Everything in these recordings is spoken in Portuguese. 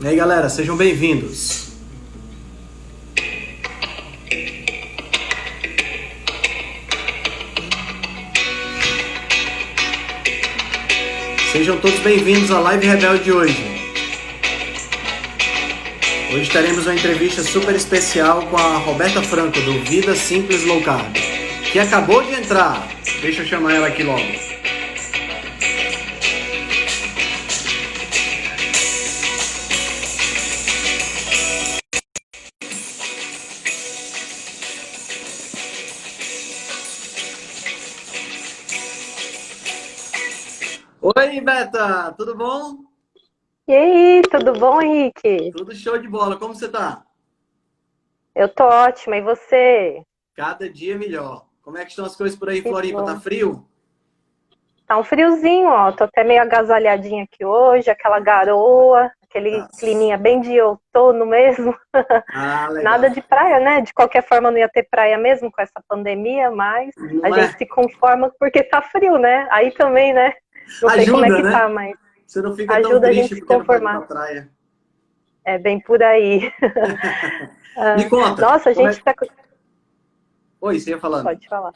E aí, galera, sejam bem-vindos. Sejam todos bem-vindos à Live Rebelde de hoje. Hoje teremos uma entrevista super especial com a Roberta Franco, do Vida Simples Low Carb, que acabou de entrar. Deixa eu chamar ela aqui logo. Oi, Beta, tudo bom? E aí, tudo bom, Henrique? Tudo show de bola, como você tá? Eu tô ótima, e você? Cada dia melhor. Como é que estão as coisas por aí em Que Floripa? Tá bom. frio? Tá um friozinho, ó. Tô até meio agasalhadinha aqui hoje, aquela garoa, aquele Tá. climinha bem de outono mesmo. Ah, Nada legal. de praia, né? De qualquer forma, não ia ter praia mesmo com essa pandemia, mas a Não gente é? se conforma porque tá frio, né? Aí também, né? Não sei como é Ajuda, que tá, né? mas Você não fica tão ajuda a gente triste se porque não pode ir pra conformar. praia. É bem por aí. Me Ah, conta, nossa, a como é... gente tá. Oi, você ia falando. Pode falar.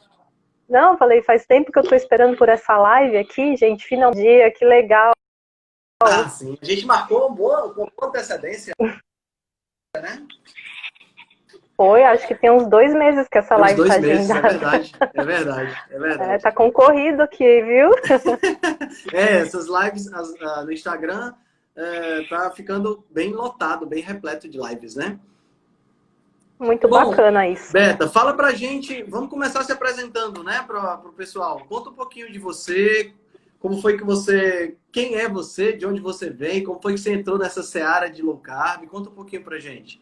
Não, falei, faz tempo que eu tô esperando por essa live aqui, gente, finalmente, que legal. Ah, sim. A gente marcou com boa antecedência, né? Foi, acho que tem uns 2 meses que essa Tem uns live tá 2 meses, é agendada. verdade. É verdade, é É, verdade. tá concorrido aqui, viu? É, essas lives no Instagram tá ficando bem lotado, bem repleto de lives, né? Muito Bom, bacana isso. Beta, fala pra gente, vamos começar se apresentando, né, pro pessoal. Conta um pouquinho de você, como foi que você, quem é você, de onde você vem, como foi que você entrou nessa seara de low carb, conta um pouquinho pra gente.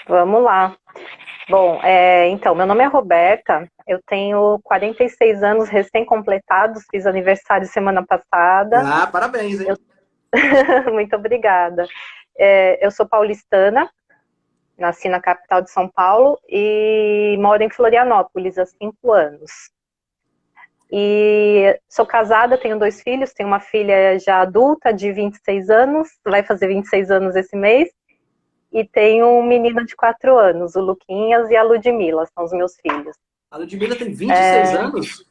Vamos lá. Bom, então, meu nome é Roberta, eu tenho 46 anos recém-completados, fiz aniversário semana passada. Ah, parabéns, Eu... hein? Muito obrigada. Eu sou paulistana, nasci na capital de São Paulo e moro em Florianópolis há 5 anos. E sou casada, tenho 2 filhos, tenho uma filha já adulta de 26 anos, vai fazer 26 anos esse mês, e tenho um menino de 4 anos, o Luquinhas e a Ludmilla, são os meus filhos. A Ludmilla tem 26 É, anos?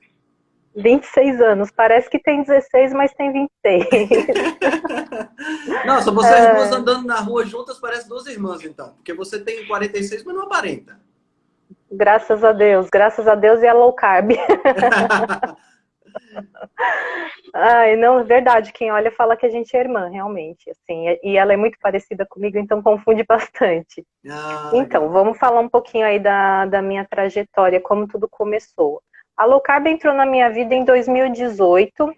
26 anos, parece que tem 16, mas tem 26. Nossa, vocês duas andando na rua juntas parece duas irmãs, então. Porque você tem 46, mas não aparenta. Graças a Deus e a low carb. Ai, não, é verdade, quem olha fala que a gente é irmã, realmente, assim, e ela é muito parecida comigo, então confunde bastante. Ah, Então, legal. vamos falar um pouquinho aí da minha trajetória, como tudo começou. A low carb entrou na minha vida em 2018.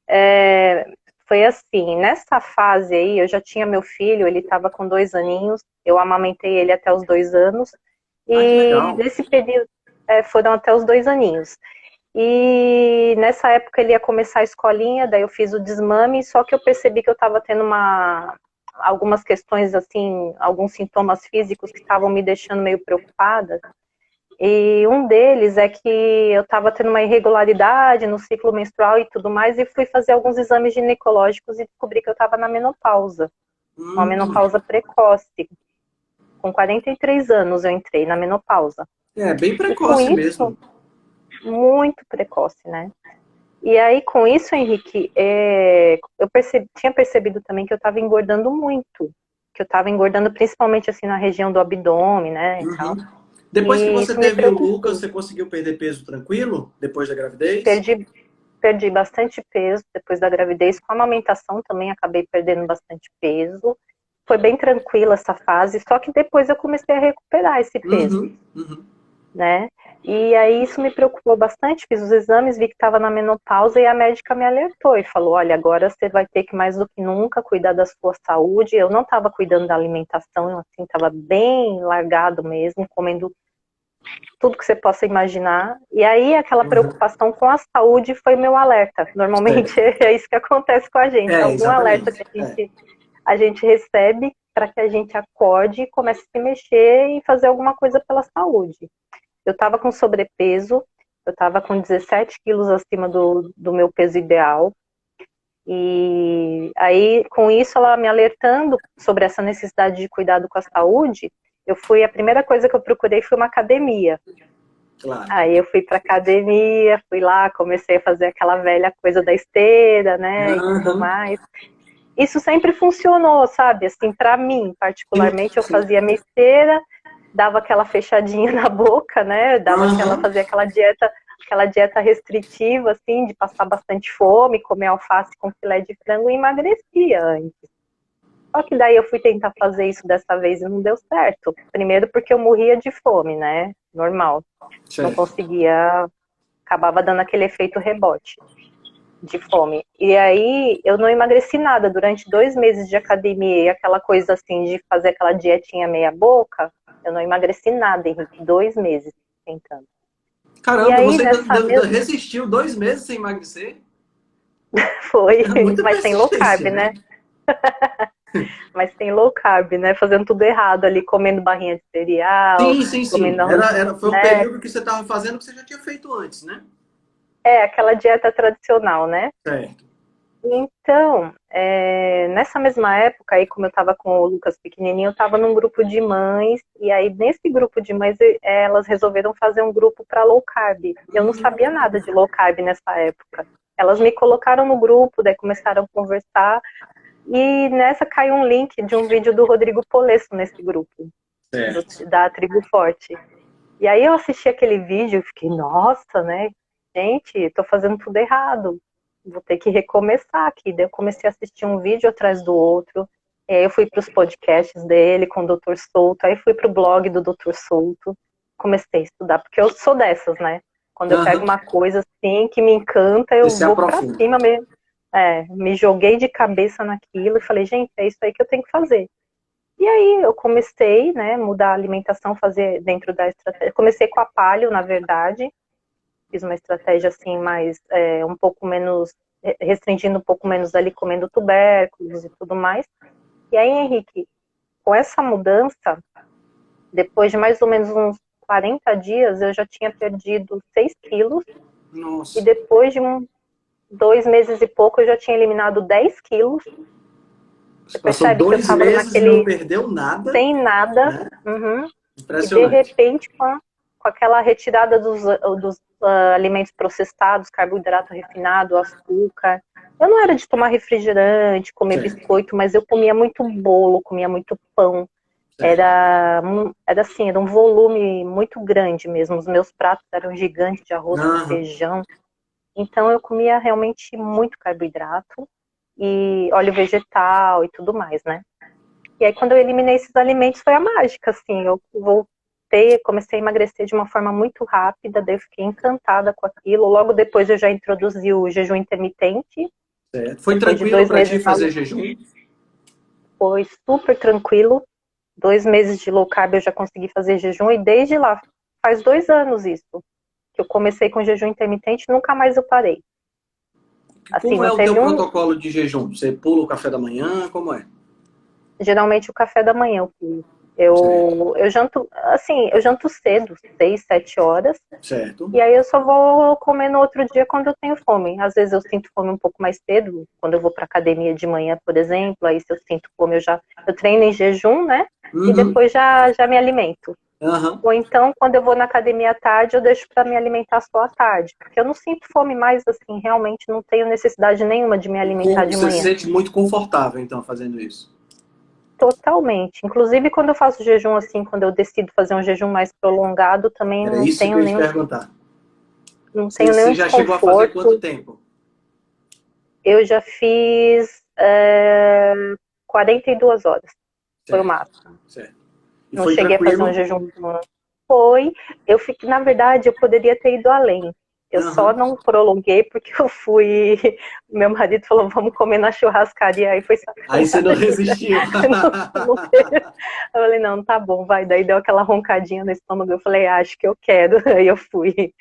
É, foi assim, nessa fase aí, eu já tinha meu filho, ele estava com 2 aninhos, eu amamentei ele até os 2 anos, Ah, que e legal. nesse período foram até os 2 aninhos. E nessa época ele ia começar a escolinha, daí eu fiz o desmame, só que eu percebi que eu estava tendo algumas questões assim, alguns sintomas físicos que estavam me deixando meio preocupada. E um deles é que eu estava tendo uma irregularidade no ciclo menstrual e tudo mais, e fui fazer alguns exames ginecológicos e descobri que eu estava na menopausa, uma Hum, menopausa precoce. Com 43 anos eu entrei na menopausa. é bem E com precoce isso, mesmo. muito precoce, né? E aí, com isso, Henrique, eu tinha percebido também que eu estava engordando muito. Que eu estava engordando principalmente assim na região do abdômen, né? E Uhum. tal. Depois que E você isso me teve o Lucas, preocupou. você conseguiu perder peso tranquilo? Depois da gravidez? Perdi, perdi bastante peso depois da gravidez. Com a amamentação também acabei perdendo bastante peso. Foi bem tranquila essa fase, só que depois eu comecei a recuperar esse peso, Uhum, uhum. né? E aí isso me preocupou bastante, fiz os exames, vi que estava na menopausa e a médica me alertou e falou, olha, agora você vai ter que mais do que nunca cuidar da sua saúde. Eu não estava cuidando da alimentação, eu assim, estava bem largado mesmo, comendo tudo que você possa imaginar. E aí aquela Uhum. preocupação com a saúde foi meu alerta. Normalmente Certo. é isso que acontece com a gente, É, algum alerta exatamente. que a gente recebe para que a gente acorde e comece a se mexer e fazer alguma coisa pela saúde. Eu estava com sobrepeso, eu estava com 17 quilos acima do meu peso ideal. E aí, com isso, ela me alertando sobre essa necessidade de cuidado com a saúde, a primeira coisa que eu procurei foi uma academia. Claro. Aí eu fui para academia, fui lá, comecei a fazer aquela velha coisa da esteira, né, e tudo mais. Isso sempre funcionou, sabe? Assim, para mim, particularmente, eu fazia minha esteira, dava aquela fechadinha na boca, né? Fazia aquela dieta restritiva, assim, de passar bastante fome, comer alface com filé de frango e emagrecia antes. Só que daí eu fui tentar fazer isso dessa vez e não deu certo. Primeiro porque eu morria de fome, né? Normal. Certo. Não conseguia, acabava dando aquele efeito rebote de fome. E aí eu não emagreci nada durante 2 meses de academia e aquela coisa assim de fazer aquela dietinha meia boca, eu não emagreci nada, Henrique, 2 meses tentando. Caramba, e aí, você resistiu 2 meses sem emagrecer? Foi, Muita mas sem low carb, né? Mas sem low carb, né? Fazendo tudo errado ali, comendo barrinha de cereal. Sim. Comendo arroz, Foi um período que você estava fazendo que você já tinha feito antes, né? Aquela dieta tradicional, né? Certo. Então, nessa mesma época, aí como eu estava com o Lucas pequenininho, eu estava num grupo de mães, e aí nesse grupo de mães, elas resolveram fazer um grupo para low carb. Eu não sabia nada de low carb nessa época. Elas me colocaram no grupo, daí começaram a conversar, e nessa caiu um link de um vídeo do Rodrigo Polesso nesse grupo, da Tribo Forte. E aí eu assisti aquele vídeo e fiquei, nossa, né? Gente, tô fazendo tudo errado. Vou ter que recomeçar aqui. Daí eu comecei a assistir um vídeo atrás do outro. E aí eu fui para os podcasts dele com o Dr. Souto. Aí fui para o blog do Dr. Souto. Comecei a estudar, porque eu sou dessas, né? Quando eu pego uma coisa assim que me encanta, eu vou para cima mesmo. Me joguei de cabeça naquilo e falei, gente, é isso aí que eu tenho que fazer. E aí eu comecei, né, mudar a alimentação, fazer dentro da estratégia. Comecei com a paleo, na verdade. Fiz uma estratégia assim mais, um pouco menos, restringindo um pouco menos ali, comendo tubérculos e tudo mais. E aí, Henrique, com essa mudança, depois de mais ou menos uns 40 dias, eu já tinha perdido 6 quilos. Nossa. E depois de 2 meses e pouco, eu já tinha eliminado 10 quilos. Você percebe que eu estava naquele... não perdeu nada. Sem nada. Né? Uhum. Impressionante. E de repente, com aquela retirada dos alimentos processados, carboidrato refinado, açúcar. Eu não era de tomar refrigerante, comer biscoito, mas eu comia muito bolo, comia muito pão. Era assim, era um volume muito grande mesmo. Os meus pratos eram gigantes de arroz com feijão. Então eu comia realmente muito carboidrato e óleo vegetal e tudo mais, né? E aí quando eu eliminei esses alimentos foi a mágica, assim, eu comecei a emagrecer de uma forma muito rápida, daí eu fiquei encantada com aquilo. Logo depois eu já introduzi o jejum intermitente. Foi tranquilo para ti fazer jejum? Foi super tranquilo. 2 meses de low carb eu já consegui fazer jejum e desde lá, faz 2 anos isso, que eu comecei com jejum intermitente, nunca mais eu parei. Assim, como é o teu protocolo de jejum? Você pula o café da manhã? Como é? Geralmente o café da manhã eu pulo. Eu janto, assim, eu janto cedo, 6, 7 horas. Certo. E aí eu só vou comer no outro dia quando eu tenho fome. Às vezes eu sinto fome um pouco mais cedo, quando eu vou pra academia de manhã, por exemplo. Aí se eu sinto fome, eu treino em jejum, né? E depois já me alimento. Ou então, quando eu vou na academia à tarde, eu deixo para me alimentar só à tarde. Porque eu não sinto fome mais, assim, realmente não tenho necessidade nenhuma de me alimentar de manhã. Você se sente muito confortável, então, fazendo isso? Totalmente. Inclusive, quando eu faço jejum assim, quando eu decido fazer um jejum mais prolongado, também não tenho nenhum... Não tenho nenhum desconforto. Você já chegou a fazer quanto tempo? Eu já fiz 42 horas. Foi o máximo. Certo. Não cheguei a fazer um jejum. Foi. Na verdade, eu poderia ter ido além. Eu só não prolonguei porque eu fui... Meu marido falou, vamos comer na churrascaria. Aí foi sacanagem. Aí você não resistiu. Eu falei, não, tá bom, vai. Daí deu aquela roncadinha no estômago. Eu falei, acho que eu quero. Aí eu fui.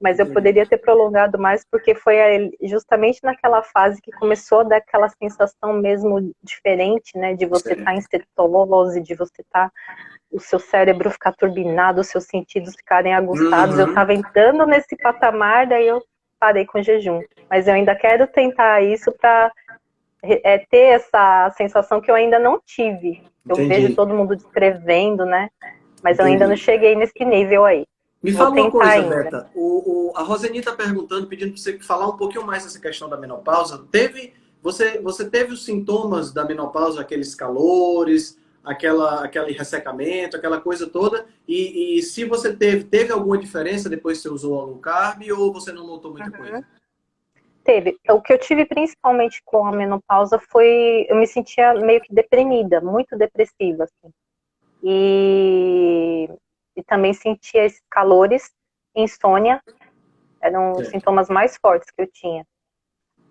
Mas eu poderia ter prolongado mais porque foi justamente naquela fase que começou a dar aquela sensação mesmo diferente, né? De você estar em cetose, de você estar... o seu cérebro ficar turbinado, os seus sentidos ficarem aguçados. Eu estava entrando nesse patamar, daí eu parei com o jejum. Mas eu ainda quero tentar isso para ter essa sensação que eu ainda não tive. Eu vejo Entendi, todo mundo descrevendo, né? Mas eu ainda não entendi. cheguei nesse nível aí. Me Vou fala uma tentar coisa, ainda. Beta. A Roseni está perguntando, pedindo para você falar um pouquinho mais dessa questão da menopausa. Você teve os sintomas da menopausa, aqueles calores, aquele ressecamento, aquela coisa toda? E se você teve alguma diferença depois que você usou a low carb ou você não notou muita Uhum. coisa? Teve. O que eu tive principalmente com a menopausa foi, eu me sentia meio que deprimida, muito depressiva, assim. E, e também sentia esses calores, insônia, eram os Certo. sintomas mais fortes que eu tinha.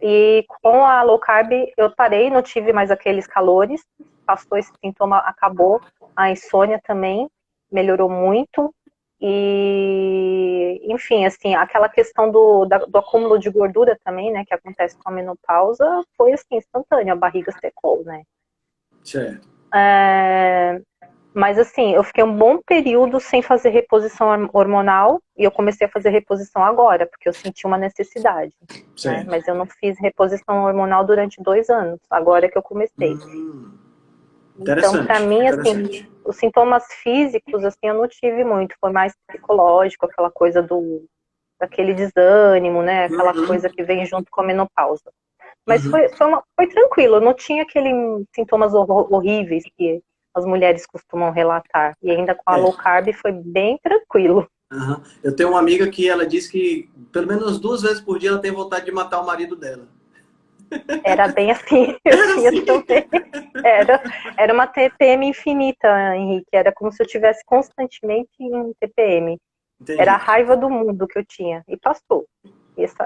E com a low carb eu parei, não tive mais aqueles calores, passou esse sintoma, acabou. A insônia também melhorou muito. E, enfim, assim, aquela questão do acúmulo de gordura também, né, que acontece com a menopausa, foi assim, instantâneo, a barriga secou, né. Certo. Mas assim, eu fiquei um bom período sem fazer reposição hormonal e eu comecei a fazer reposição agora, porque eu senti uma necessidade, né? Certo. Mas eu não fiz reposição hormonal durante 2 anos, agora que eu comecei. Então, para Interessante, mim, assim, interessante. os sintomas físicos, assim, eu não tive muito, foi mais psicológico, aquela coisa daquele desânimo, né? Aquela Uhum, coisa que vem junto com a menopausa. Mas uhum. foi tranquilo, não tinha aqueles sintomas horríveis que as mulheres costumam relatar. E ainda com a É. low carb foi bem tranquilo. Aham. Eu tenho uma amiga que ela diz que pelo menos 2 vezes por dia ela tem vontade de matar o marido dela. Era bem assim, eu Era tinha assim. também. Era uma TPM infinita, Henrique. Era como se eu tivesse constantemente em TPM. Era a Entendi. raiva do mundo que eu tinha. E passou.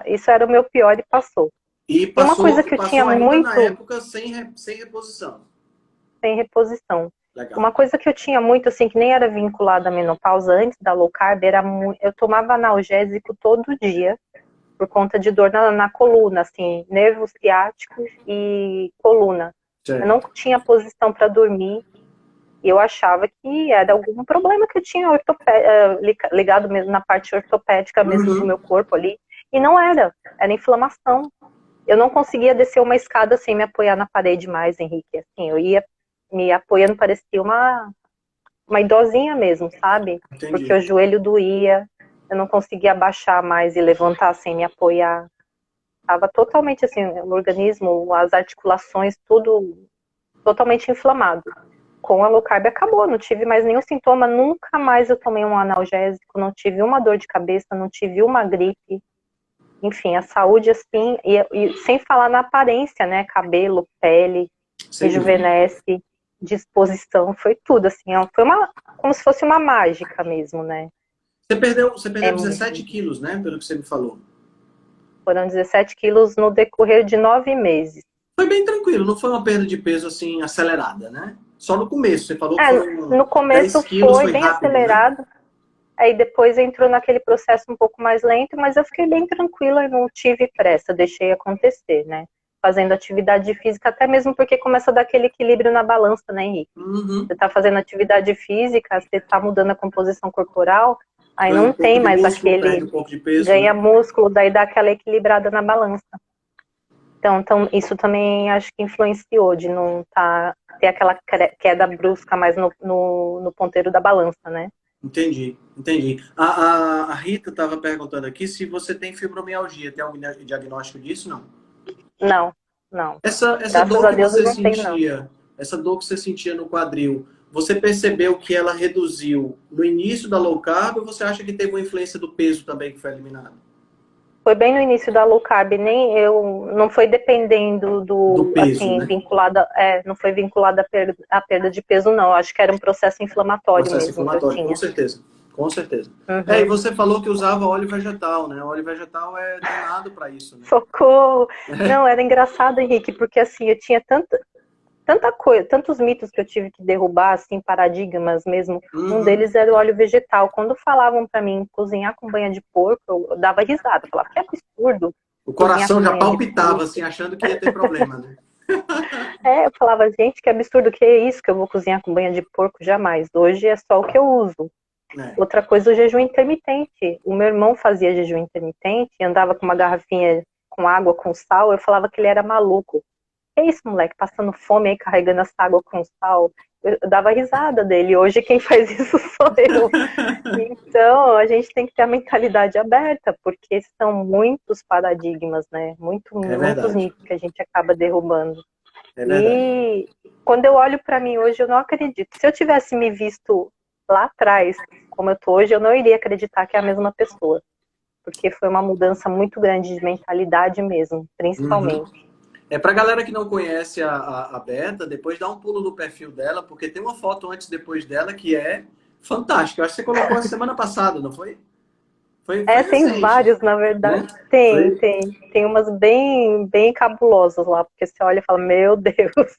Isso era o meu pior e passou. E E uma passou, coisa e que eu tinha passou ainda na muito época sem reposição. sem reposição. Uma Legal. coisa que eu tinha muito, assim, que nem era vinculada à menopausa antes da low carb, eu tomava analgésico todo dia, por conta de dor na coluna, assim, nervo ciático e coluna. Eu não Certo. tinha posição para dormir, e eu achava que era algum problema que eu tinha ligado mesmo na parte ortopédica mesmo do Uhum. meu corpo ali, e não era inflamação. Eu não conseguia descer uma escada sem me apoiar na parede mais, Henrique. Assim, eu ia me apoiando, parecia uma idosinha mesmo, sabe? Porque Entendi. o joelho doía, eu não conseguia abaixar mais e levantar sem me apoiar. Estava totalmente assim, o organismo, as articulações, tudo totalmente inflamado. Com a low carb acabou, não tive mais nenhum sintoma, nunca mais eu tomei um analgésico, não tive uma dor de cabeça, não tive uma gripe. Enfim, a saúde assim, e sem falar na aparência, né? Cabelo, pele, Sem dúvida. rejuvenesce, disposição, foi tudo, assim, como se fosse uma mágica mesmo, né? Você perdeu É, 17 quilos, né? Pelo que você me falou. foram 17 quilos no decorrer de 9 meses. Foi bem tranquilo, não foi uma perda de peso assim acelerada, né? Só no começo, você falou que É, foram no 10 começo quilos, foi foi bem rápido, né? acelerado, aí depois entrou naquele processo um pouco mais lento, mas eu fiquei bem tranquila e não tive pressa, deixei acontecer, né? Fazendo atividade física, até mesmo porque começa a dar aquele equilíbrio na balança, né, Henrique? Uhum. Você está fazendo atividade física, você está mudando a composição corporal, aí Ganha não um pouco tem de mais músculo, perde aquele um pouco de peso, ganha né? músculo, daí dá aquela equilibrada na balança. Então isso também acho que influenciou de não ter aquela queda brusca mais no ponteiro da balança, né? Entendi, entendi. A Rita estava perguntando aqui se você tem fibromialgia. Tem algum diagnóstico disso? Não. Não, não. Essa Graças dor a que Deus eu você não tenho, não. sentia, essa dor que você sentia no quadril, você percebeu que ela reduziu no início da low carb ou você acha que teve uma influência do peso também que foi eliminado? Foi bem no início da low carb, nem eu não foi dependendo Do do peso, assim né? vinculada, não foi vinculada à perda de peso, não. Acho que era um processo inflamatório Processo mesmo que eu inflamatório, com tinha. certeza. Com certeza. E Uhum. você falou que usava óleo vegetal, né? O óleo vegetal é danado para isso, né? Socorro! Não, era engraçado, Henrique, porque assim, eu tinha tanta coisa, tantos mitos que eu tive que derrubar, assim, paradigmas mesmo. Um Uhum. deles era o óleo vegetal. Quando falavam para mim cozinhar com banha de porco, eu dava risada. Eu falava, que absurdo O cozinhar coração com já banha de palpitava, assim, porco. achando que ia ter problema, né? Eu falava, gente, que absurdo, que é isso que eu vou cozinhar com banha de porco? Jamais. Hoje é só o que eu uso. É. Outra coisa, o jejum intermitente. O meu irmão fazia jejum intermitente, andava com uma garrafinha com água, com sal, eu falava que ele era maluco. que é isso, moleque? Passando fome aí, carregando essa água com sal. Eu dava risada dele. Hoje quem faz isso sou eu. Então, a gente tem que ter a mentalidade aberta, porque são muitos paradigmas, né? É Muitos verdade. mitos que a gente acaba derrubando. É verdade. E quando eu olho para mim hoje, eu não acredito. Se eu tivesse me visto lá atrás, como eu tô hoje, eu não iria acreditar que é a mesma pessoa. Porque foi uma mudança muito grande de mentalidade mesmo, Uhum. principalmente. Pra galera que não conhece a Beta, depois dá um pulo no perfil dela, porque tem uma foto antes e depois dela que é fantástica. Eu acho que você colocou a semana passada, não foi? Foi Tem recente, vários, na né? verdade. Tem, Foi. tem. Tem umas bem cabulosas lá, porque você olha e fala, meu Deus,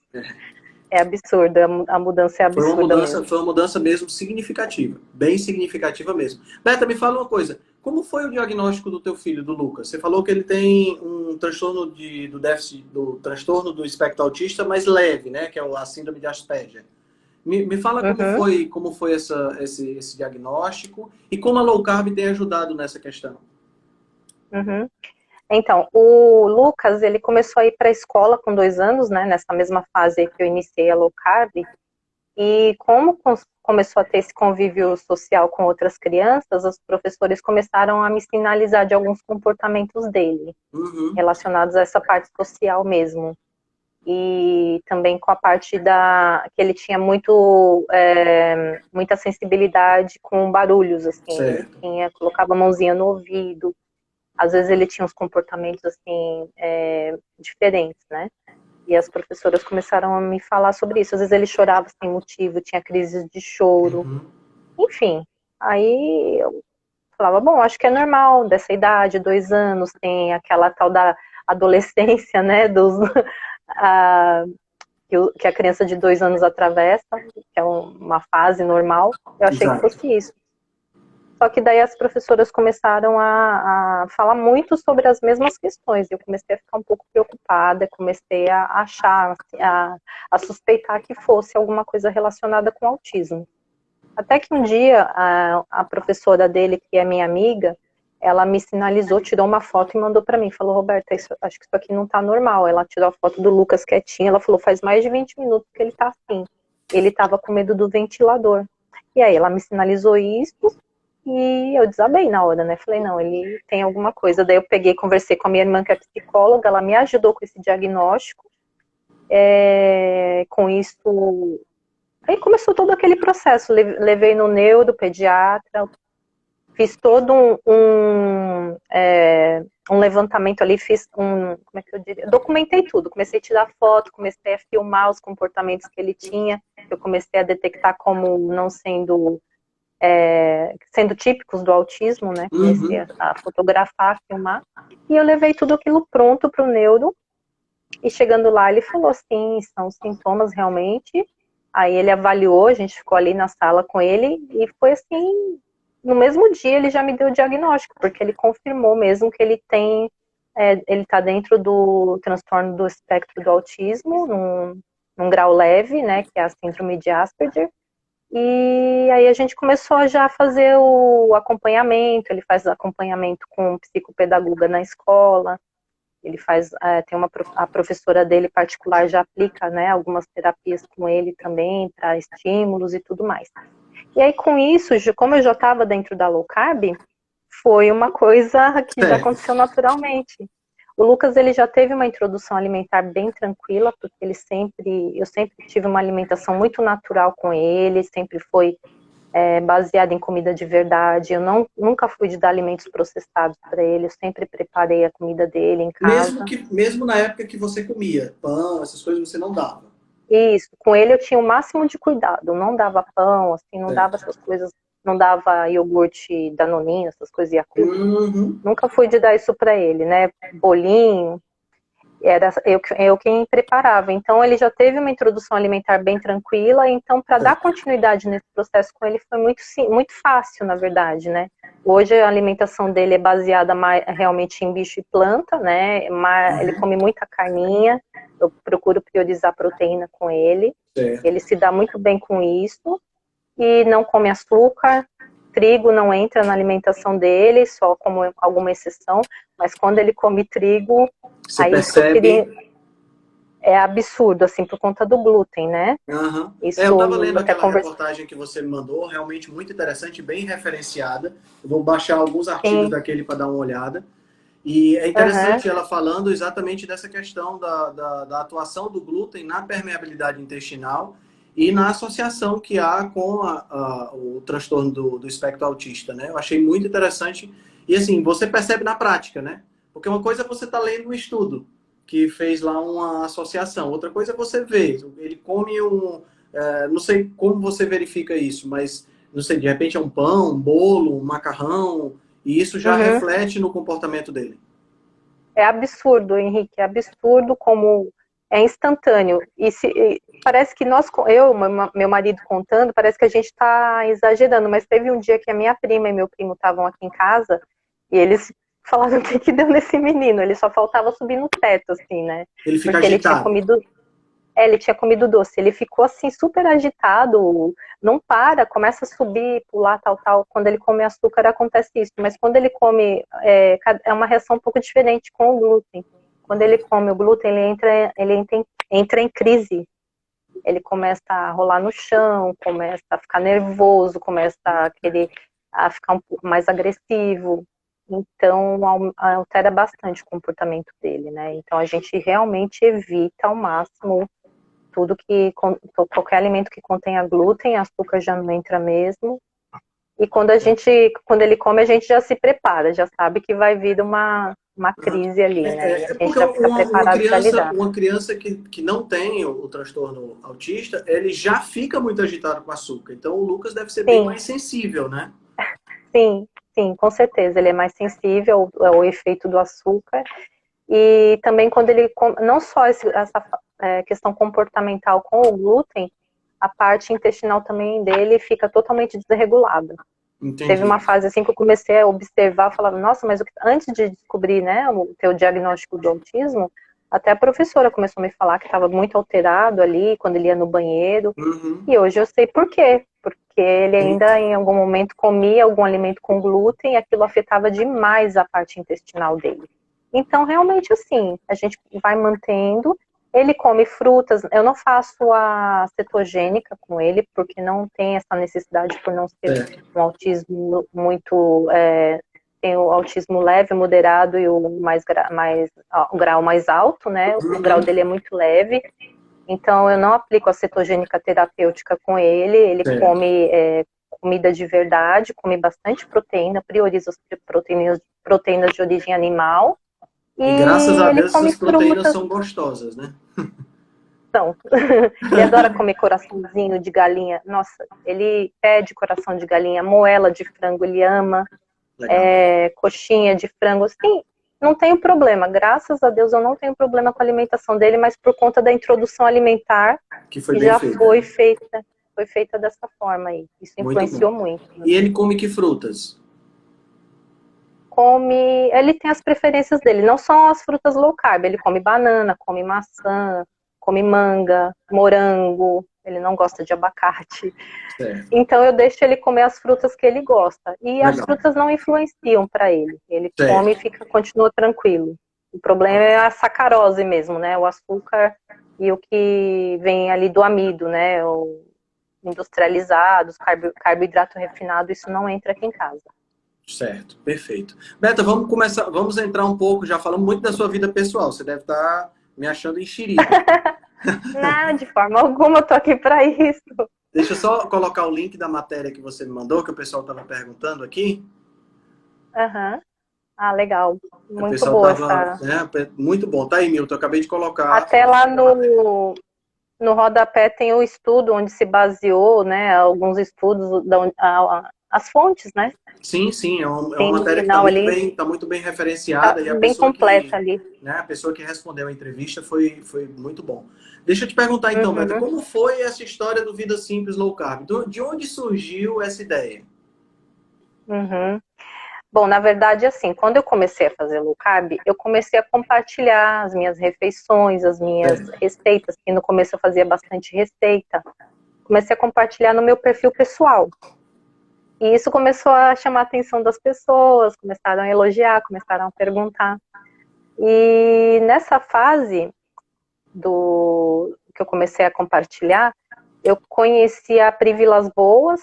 é absurdo, a mudança é absurda mesmo. Foi uma mudança mesmo significativa, bem significativa mesmo. Beta, me fala uma coisa. Como foi o diagnóstico do teu filho, do Lucas? Você falou que ele tem um transtorno do déficit, do transtorno do espectro autista, mais leve, né? Que é a síndrome de Asperger. Me fala Uhum, como foi esse diagnóstico e como a low carb tem ajudado nessa questão. uhum. Então, o Lucas, ele começou a ir para a escola com 2 anos, né? Nessa mesma fase que eu iniciei a low carb. E como começou a ter esse convívio social com outras crianças, os professores começaram a me sinalizar de alguns comportamentos dele, Uhum. relacionados a essa parte social mesmo. E também com a parte que ele tinha muita sensibilidade com barulhos, assim, ele Certo. colocava a mãozinha no ouvido, às vezes ele tinha uns comportamentos, assim, diferentes, né? E as professoras começaram a me falar sobre isso. Às vezes ele chorava sem motivo, tinha crises de choro, Uhum. enfim. Aí eu falava, bom, acho que é normal dessa idade, 2 anos, tem aquela tal da adolescência, né, a, que a criança de 2 anos atravessa, que é uma fase normal. Eu achei que Exato. fosse isso. Só que daí as professoras começaram a falar muito sobre as mesmas questões. Eu comecei a ficar um pouco preocupada, comecei a achar, a suspeitar que fosse alguma coisa relacionada com autismo. Até que um dia a professora dele, que é minha amiga, ela me sinalizou, tirou uma foto e mandou para mim. Falou, Roberta, acho que isso aqui não tá normal. Ela tirou a foto do Lucas quietinho. Ela falou, faz mais de 20 minutos que ele tá assim. Ele estava com medo do ventilador. E aí ela me sinalizou isso e eu desabei na hora, né? Falei, não, ele tem alguma coisa. Daí eu peguei, conversei com a minha irmã, que é psicóloga, ela me ajudou com esse diagnóstico. Com isso, aí começou todo aquele processo. Levei no neuro, pediatra, fiz todo um levantamento ali, fiz como é que eu diria? Documentei tudo, comecei a tirar foto, comecei a filmar os comportamentos que ele tinha, eu comecei a detectar como não sendo típicos do autismo, né? Comecei Uhum. a fotografar, a filmar, e eu levei tudo aquilo pronto para o neuro, e chegando lá ele falou, sim, são sintomas realmente. Aí ele avaliou, a gente ficou ali na sala com ele, e foi assim, no mesmo dia ele já me deu o diagnóstico, porque ele confirmou mesmo que ele está dentro do transtorno do espectro do autismo, num grau leve, né, que é a síndrome de Asperger. E aí a gente começou já a fazer o acompanhamento, ele faz acompanhamento com psicopedagoga na escola, ele faz, a professora dele particular já aplica, né, algumas terapias com ele também, para estímulos e tudo mais. E aí com isso, como eu já estava dentro da low carb, foi uma coisa que já Certo. aconteceu naturalmente. O Lucas, ele já teve uma introdução alimentar bem tranquila, porque eu sempre tive uma alimentação muito natural com ele, sempre foi baseada em comida de verdade. Eu nunca fui de dar alimentos processados para ele, eu sempre preparei a comida dele em casa. Mesmo na época que você comia pão, essas coisas você não dava. Isso, com ele eu tinha o máximo de cuidado, não dava pão, assim, não dava Certo. essas coisas, não dava iogurte Danoninho, essas coisas Yakult. Uhum. Nunca fui de dar isso para ele, né? Bolinho, era eu quem preparava. Então ele já teve uma introdução alimentar bem tranquila, então para dar Certo. continuidade nesse processo com ele foi muito fácil, na verdade, né? Hoje a alimentação dele é baseada realmente em bicho e planta, né? Ele Uhum. come muita carninha, eu procuro priorizar proteína com ele. Certo. Ele se dá muito bem com isso e não come açúcar. Trigo não entra na alimentação dele, só como alguma exceção, mas quando ele come trigo, Você aí isso eu queria. percebe, é absurdo, assim, por conta do glúten, né? Aham. Isso Eu estava lendo eu até aquela conversei. reportagem que você me mandou, realmente muito interessante, bem referenciada. Eu vou baixar alguns artigos Sim, daquele para dar uma olhada. E é aham, interessante ela falando exatamente dessa questão da atuação do glúten na permeabilidade intestinal e na associação que há com o transtorno do espectro autista, né? Eu achei muito interessante. E assim, você percebe na prática, né? Porque uma coisa é você estar lendo um estudo que fez lá uma associação, outra coisa é você ver. Ele come não sei como você verifica isso, mas não sei, de repente é um pão, um bolo, um macarrão, e isso já uhum. reflete no comportamento dele. É absurdo, Henrique, é absurdo como é instantâneo. Parece que meu marido contando, parece que a gente está exagerando, mas teve um dia que a minha prima e meu primo estavam aqui em casa e eles falaram o que que deu nesse menino, ele só faltava subir no teto, assim, né? Ele fica Porque agitado. ele tinha comido doce, ele ficou assim super agitado, não para, começa a subir, pular, tal, tal. Quando ele come açúcar acontece isso, mas quando ele come, é uma reação um pouco diferente com o glúten. Quando ele come o glúten, entra em crise. Ele começa a rolar no chão, começa a ficar nervoso, começa a querer ficar um pouco mais agressivo. Então, altera bastante o comportamento dele, né? Então, a gente realmente evita ao máximo tudo qualquer alimento que contenha glúten, açúcar já não entra mesmo. E quando ele come, a gente já se prepara, já sabe que vai vir uma crise ali, né? E a É gente porque já fica preparado para lidar. uma criança que não tem o transtorno autista, ele já fica muito agitado com açúcar. Então o Lucas deve ser bem Sim, mais sensível, né? sim, sim, com certeza. Ele é mais sensível ao efeito do açúcar. E também quando ele não só essa questão comportamental com o glúten, a parte intestinal também dele fica totalmente desregulada. Teve Entendi. uma fase assim que eu comecei a observar, falava, nossa, mas antes de descobrir, né, o teu diagnóstico do autismo, até a professora começou a me falar que estava muito alterado ali, quando ele ia no banheiro, Uhum. e hoje eu sei por quê, porque ele ainda em algum momento comia algum alimento com glúten e aquilo afetava demais a parte intestinal dele. Então, realmente, assim, a gente vai mantendo. Ele come frutas. Eu não faço a cetogênica com ele, porque não tem essa necessidade por não ser Certo. um autismo muito. Tem o autismo leve, moderado e o grau mais alto, né? O grau Uhum. dele é muito leve. Então, eu não aplico a cetogênica terapêutica com ele. Ele Certo. come comida de verdade, come bastante proteína, prioriza as proteínas de origem animal. E graças E a ele Deus come essas proteínas frutas. são gostosas, né? Então, ele adora comer coraçãozinho de galinha. Nossa, ele pede coração de galinha, moela de frango, ele ama, Legal. coxinha de frango. Sim, não tenho problema. Graças a Deus eu não tenho problema com a alimentação dele, mas por conta da introdução alimentar, Que foi que bem já feita. foi feita dessa forma aí. Isso Muito bom. influenciou muito. E ele come que frutas? Ele tem as preferências dele, não são as frutas low carb, ele come banana, come maçã, come manga, morango, ele não gosta de abacate. Certo. Então eu deixo ele comer as frutas que ele gosta. E as Legal. frutas não influenciam para ele. Ele come e Certo. continua tranquilo. O problema é a sacarose mesmo, né? O açúcar e o que vem ali do amido, né? O industrializados, carboidrato refinado, isso não entra aqui em casa. Certo, perfeito. Beta, vamos começar, vamos entrar um pouco, já falamos muito da sua vida pessoal, você deve estar me achando enxerido. Não, de forma alguma, eu tô aqui para isso. Deixa eu só colocar o link da matéria que você me mandou, que o pessoal estava perguntando aqui. Uhum. Ah, legal. O Muito pessoal boa estava, essa. né, muito bom. Tá aí, Milton, eu acabei de colocar Até lá a matéria. no rodapé tem o estudo onde se baseou, né? Alguns estudos, as fontes, né? Sim, sim, é uma Tem no matéria que final ali, tá muito bem tá referenciada e bem completa ali. a pessoa que respondeu a entrevista foi muito bom. Deixa eu te perguntar então, Beta, Uhum, como foi essa história do Vida Simples Low Carb? De onde surgiu essa ideia? uhum. Bom, na verdade, assim, quando eu comecei a fazer low carb, eu comecei a compartilhar as minhas refeições, as minhas Certo. receitas, que no começo eu fazia bastante receita. Comecei a compartilhar no meu perfil pessoal. E isso começou a chamar a atenção das pessoas, começaram a elogiar, começaram a perguntar. E nessa fase, que eu comecei a compartilhar, eu conheci a Pri Vilas Boas,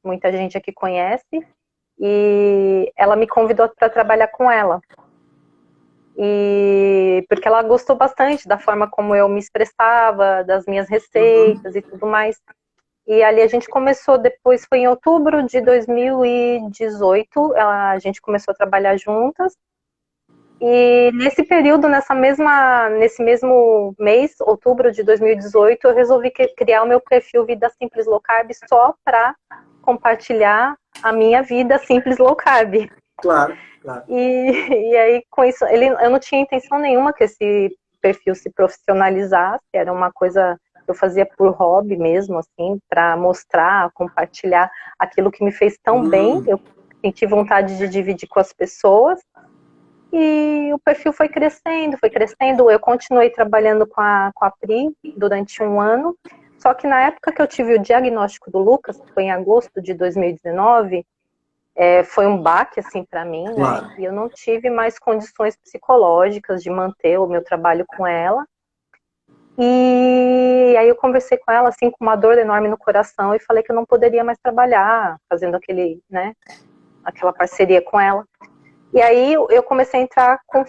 muita gente aqui conhece, e ela me convidou para trabalhar com ela. E porque ela gostou bastante da forma como eu me expressava, das minhas receitas e tudo mais. E ali a gente começou, depois foi em outubro de 2018, a gente começou a trabalhar juntas. E nesse período, nesse mesmo mês, outubro de 2018, eu resolvi criar o meu perfil Vida Simples Low Carb só para compartilhar a minha vida simples low carb. Claro, claro. E aí, com isso, eu não tinha intenção nenhuma que esse perfil se profissionalizasse, era uma coisa que eu fazia por hobby mesmo, assim, para mostrar, compartilhar aquilo que me fez tão bem, eu senti vontade de dividir com as pessoas, e o perfil foi crescendo, eu continuei trabalhando com a Pri durante um ano, só que na época que eu tive o diagnóstico do Lucas, que foi em agosto de 2019, foi um baque, assim, para mim, Claro. né? E eu não tive mais condições psicológicas de manter o meu trabalho com ela. E aí eu conversei com ela, assim, com uma dor enorme no coração e falei que eu não poderia mais trabalhar fazendo aquela parceria com ela. E aí eu comecei a entrar com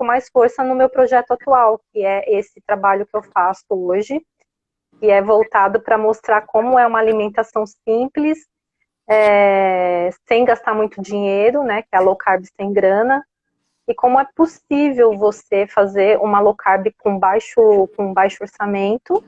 mais força no meu projeto atual, que é esse trabalho que eu faço hoje, que é voltado para mostrar como é uma alimentação simples, sem gastar muito dinheiro, né, que é a low carb sem grana, e como é possível você fazer uma low carb com baixo orçamento,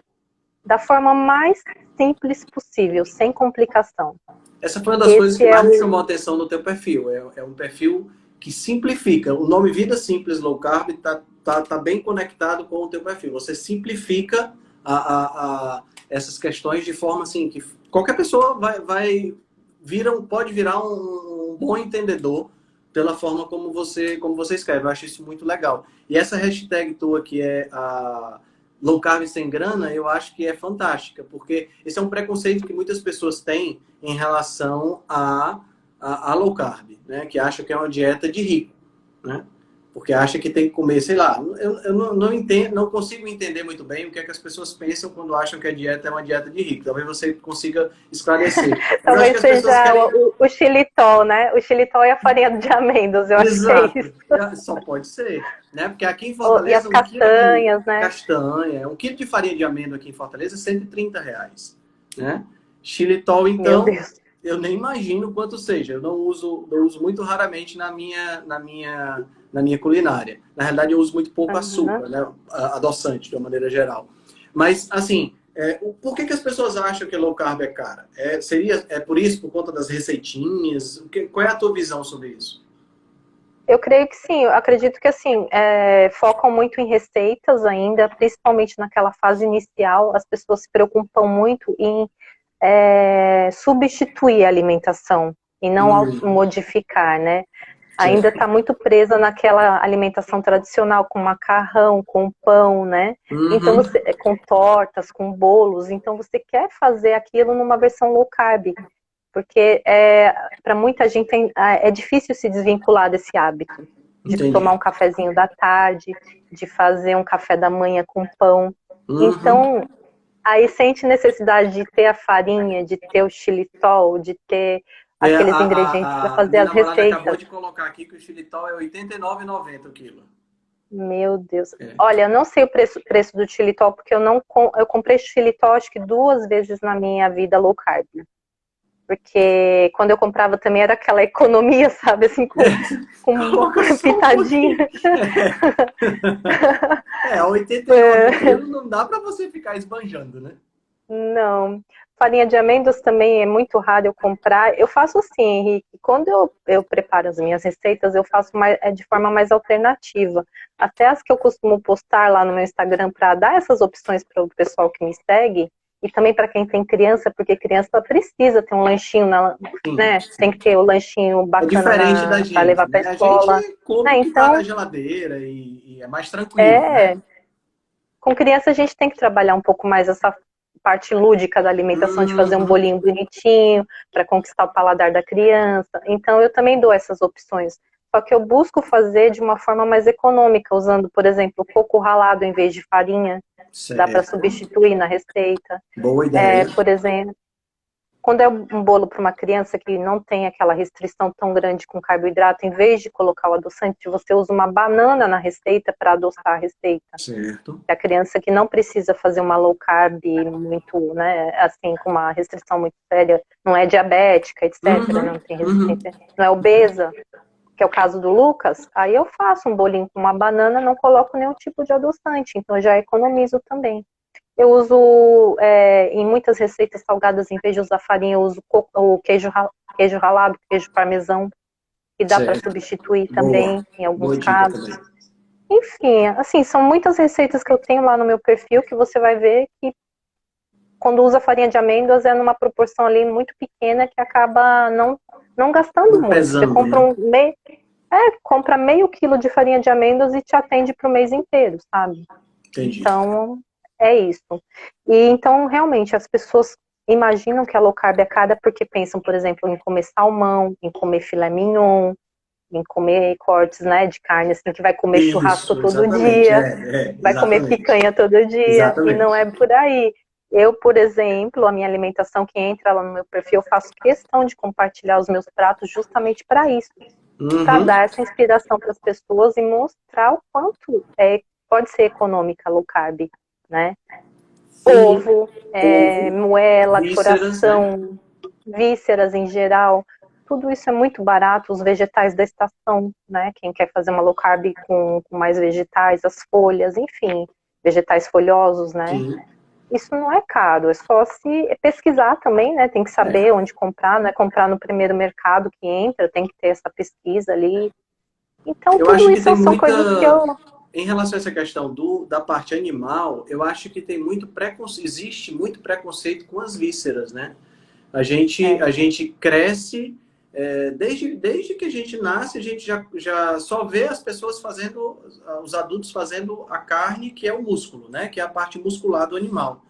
da forma mais simples possível, sem complicação. Essa foi uma das coisas que mais me chamou a atenção no teu perfil. É um perfil que simplifica. O nome Vida Simples Low Carb tá bem conectado com o teu perfil. Você simplifica essas questões de forma assim que qualquer pessoa pode virar um bom entendedor pela forma como você escreve. Eu acho isso muito legal. E essa hashtag tua que é a low carb sem grana, eu acho que é fantástica, porque esse é um preconceito que muitas pessoas têm em relação a low carb, né? Que acha que é uma dieta de rico, né? Porque acha que tem que comer, sei lá, eu não entendo, não consigo entender muito bem o que é que as pessoas pensam quando acham que a dieta é uma dieta de rico. Talvez você consiga esclarecer. Talvez seja o xilitol, né? O xilitol e a farinha de amêndoas, eu acho que é isso. Só pode ser, né? Porque aqui em Fortaleza... E as castanhas, né? Castanha. 1 quilo de farinha de amêndoa aqui em Fortaleza é R$ 130, né? Xilitol, então... Meu Deus. Eu nem imagino quanto seja. Eu não uso muito raramente na minha culinária. Na realidade, eu uso muito pouco açúcar, né? Adoçante, de uma maneira geral. Mas, assim, por que as pessoas acham que low carb é cara? É por isso, por conta das receitinhas? Qual é a tua visão sobre isso? Eu creio que sim. Eu acredito que, assim, focam muito em receitas ainda, principalmente naquela fase inicial. As pessoas se preocupam muito em substituir a alimentação e não modificar, né? Ainda está muito presa naquela alimentação tradicional, com macarrão, com pão, né? Então com tortas, com bolos. Então você quer fazer aquilo numa versão low carb, porque para muita gente é difícil se desvincular desse hábito de tomar um cafezinho da tarde, de fazer um café da manhã com pão. Então aí sente necessidade de ter a farinha, de ter o xilitol, de ter aqueles ingredientes para fazer as receitas. Minha namorada acabou de colocar aqui que o xilitol é R$ 89,90 o quilo. Meu Deus. Olha, eu não sei o preço do xilitol, porque eu comprei xilitol acho que 2 vezes na minha vida low carb. Porque quando eu comprava também era aquela economia, sabe, assim, com uma pitadinha. 89 quilos não dá para você ficar esbanjando, né? Não. Farinha de amêndoas também é muito raro eu comprar. Eu faço assim, Henrique, quando eu preparo as minhas receitas, eu faço de forma mais alternativa. Até as que eu costumo postar lá no meu Instagram para dar essas opções para o pessoal que me segue, e também para quem tem criança, porque criança precisa ter um lanchinho, né? Tem que ter o lanchinho bacana para levar para a escola. A gente come o que tá na geladeira e é mais tranquilo, né? Com criança a gente tem que trabalhar um pouco mais essa parte lúdica da alimentação, de fazer um bolinho bonitinho para conquistar o paladar da criança. Então eu também dou essas opções. Só que eu busco fazer de uma forma mais econômica, usando, por exemplo, coco ralado em vez de farinha. Dá para Certo. substituir na receita. Boa ideia. Por exemplo, quando é um bolo para uma criança que não tem aquela restrição tão grande com carboidrato, em vez de colocar o adoçante, você usa uma banana na receita para adoçar a receita. Certo. A criança que não precisa fazer uma low carb muito, né, assim, com uma restrição muito séria, não é diabética, etc., não tem resistência, não é obesa, que é o caso do Lucas, aí eu faço um bolinho com uma banana, não coloco nenhum tipo de adoçante, então eu já economizo também. Eu uso, em muitas receitas salgadas, em vez de usar farinha, eu uso o queijo ralado, queijo parmesão, que dá para Certo. substituir Boa. também, em alguns Boa dica casos. também. Enfim, assim, são muitas receitas que eu tenho lá no meu perfil que você vai ver que quando usa farinha de amêndoas é numa proporção ali muito pequena que acaba não gastando Não muito. Você pesando, compra né? compra meio quilo de farinha de amêndoas e te atende para o mês inteiro, sabe? Entendi. Então, é isso. E então, realmente, as pessoas imaginam que a low carb é cara porque pensam, por exemplo, em comer salmão, em comer filé mignon, em comer cortes, né, de carne, assim, que vai comer churrasco Isso, todo exatamente. dia, vai comer Exatamente. picanha todo dia, e não Exatamente. é por aí. Eu, por exemplo, a minha alimentação que entra lá no meu perfil, eu faço questão de compartilhar os meus pratos justamente para isso, para Uhum. dar essa inspiração para as pessoas e mostrar o quanto pode ser econômica a low carb, né? E Ovo, ovo, moela, vísceras, né? coração, vísceras em geral, tudo isso é muito barato, os vegetais da estação, né? Quem quer fazer uma low carb com mais vegetais, as folhas, enfim, vegetais folhosos, né? Sim. Isso não é caro, é só se pesquisar também, né? Tem que saber É. onde comprar, não é comprar no primeiro mercado que entra, tem que ter essa pesquisa ali. Então, Eu tudo acho que isso tem são muita. coisas que eu. Em relação a essa questão da parte animal, eu acho que tem muito existe muito preconceito com as vísceras, né? A gente cresce, desde que a gente nasce, a gente já só vê as pessoas fazendo, os adultos fazendo a carne, que é o músculo, né? Que é a parte muscular do animal.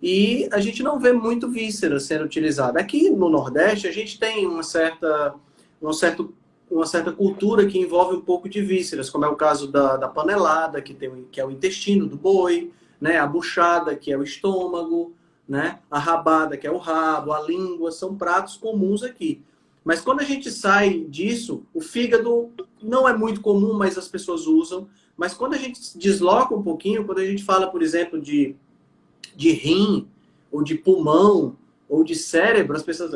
E a gente não vê muito vísceras sendo utilizada. Aqui no Nordeste, a gente tem uma certa, uma certa cultura que envolve um pouco de vísceras, como é o caso da panelada, que é o intestino do boi, né? A buchada, que é o estômago, né? A rabada, que é o rabo, a língua, são pratos comuns aqui. Mas quando a gente sai disso, o fígado não é muito comum, mas as pessoas usam. Mas quando a gente desloca um pouquinho, quando a gente fala, por exemplo, de rim, ou de pulmão, ou de cérebro, as pessoas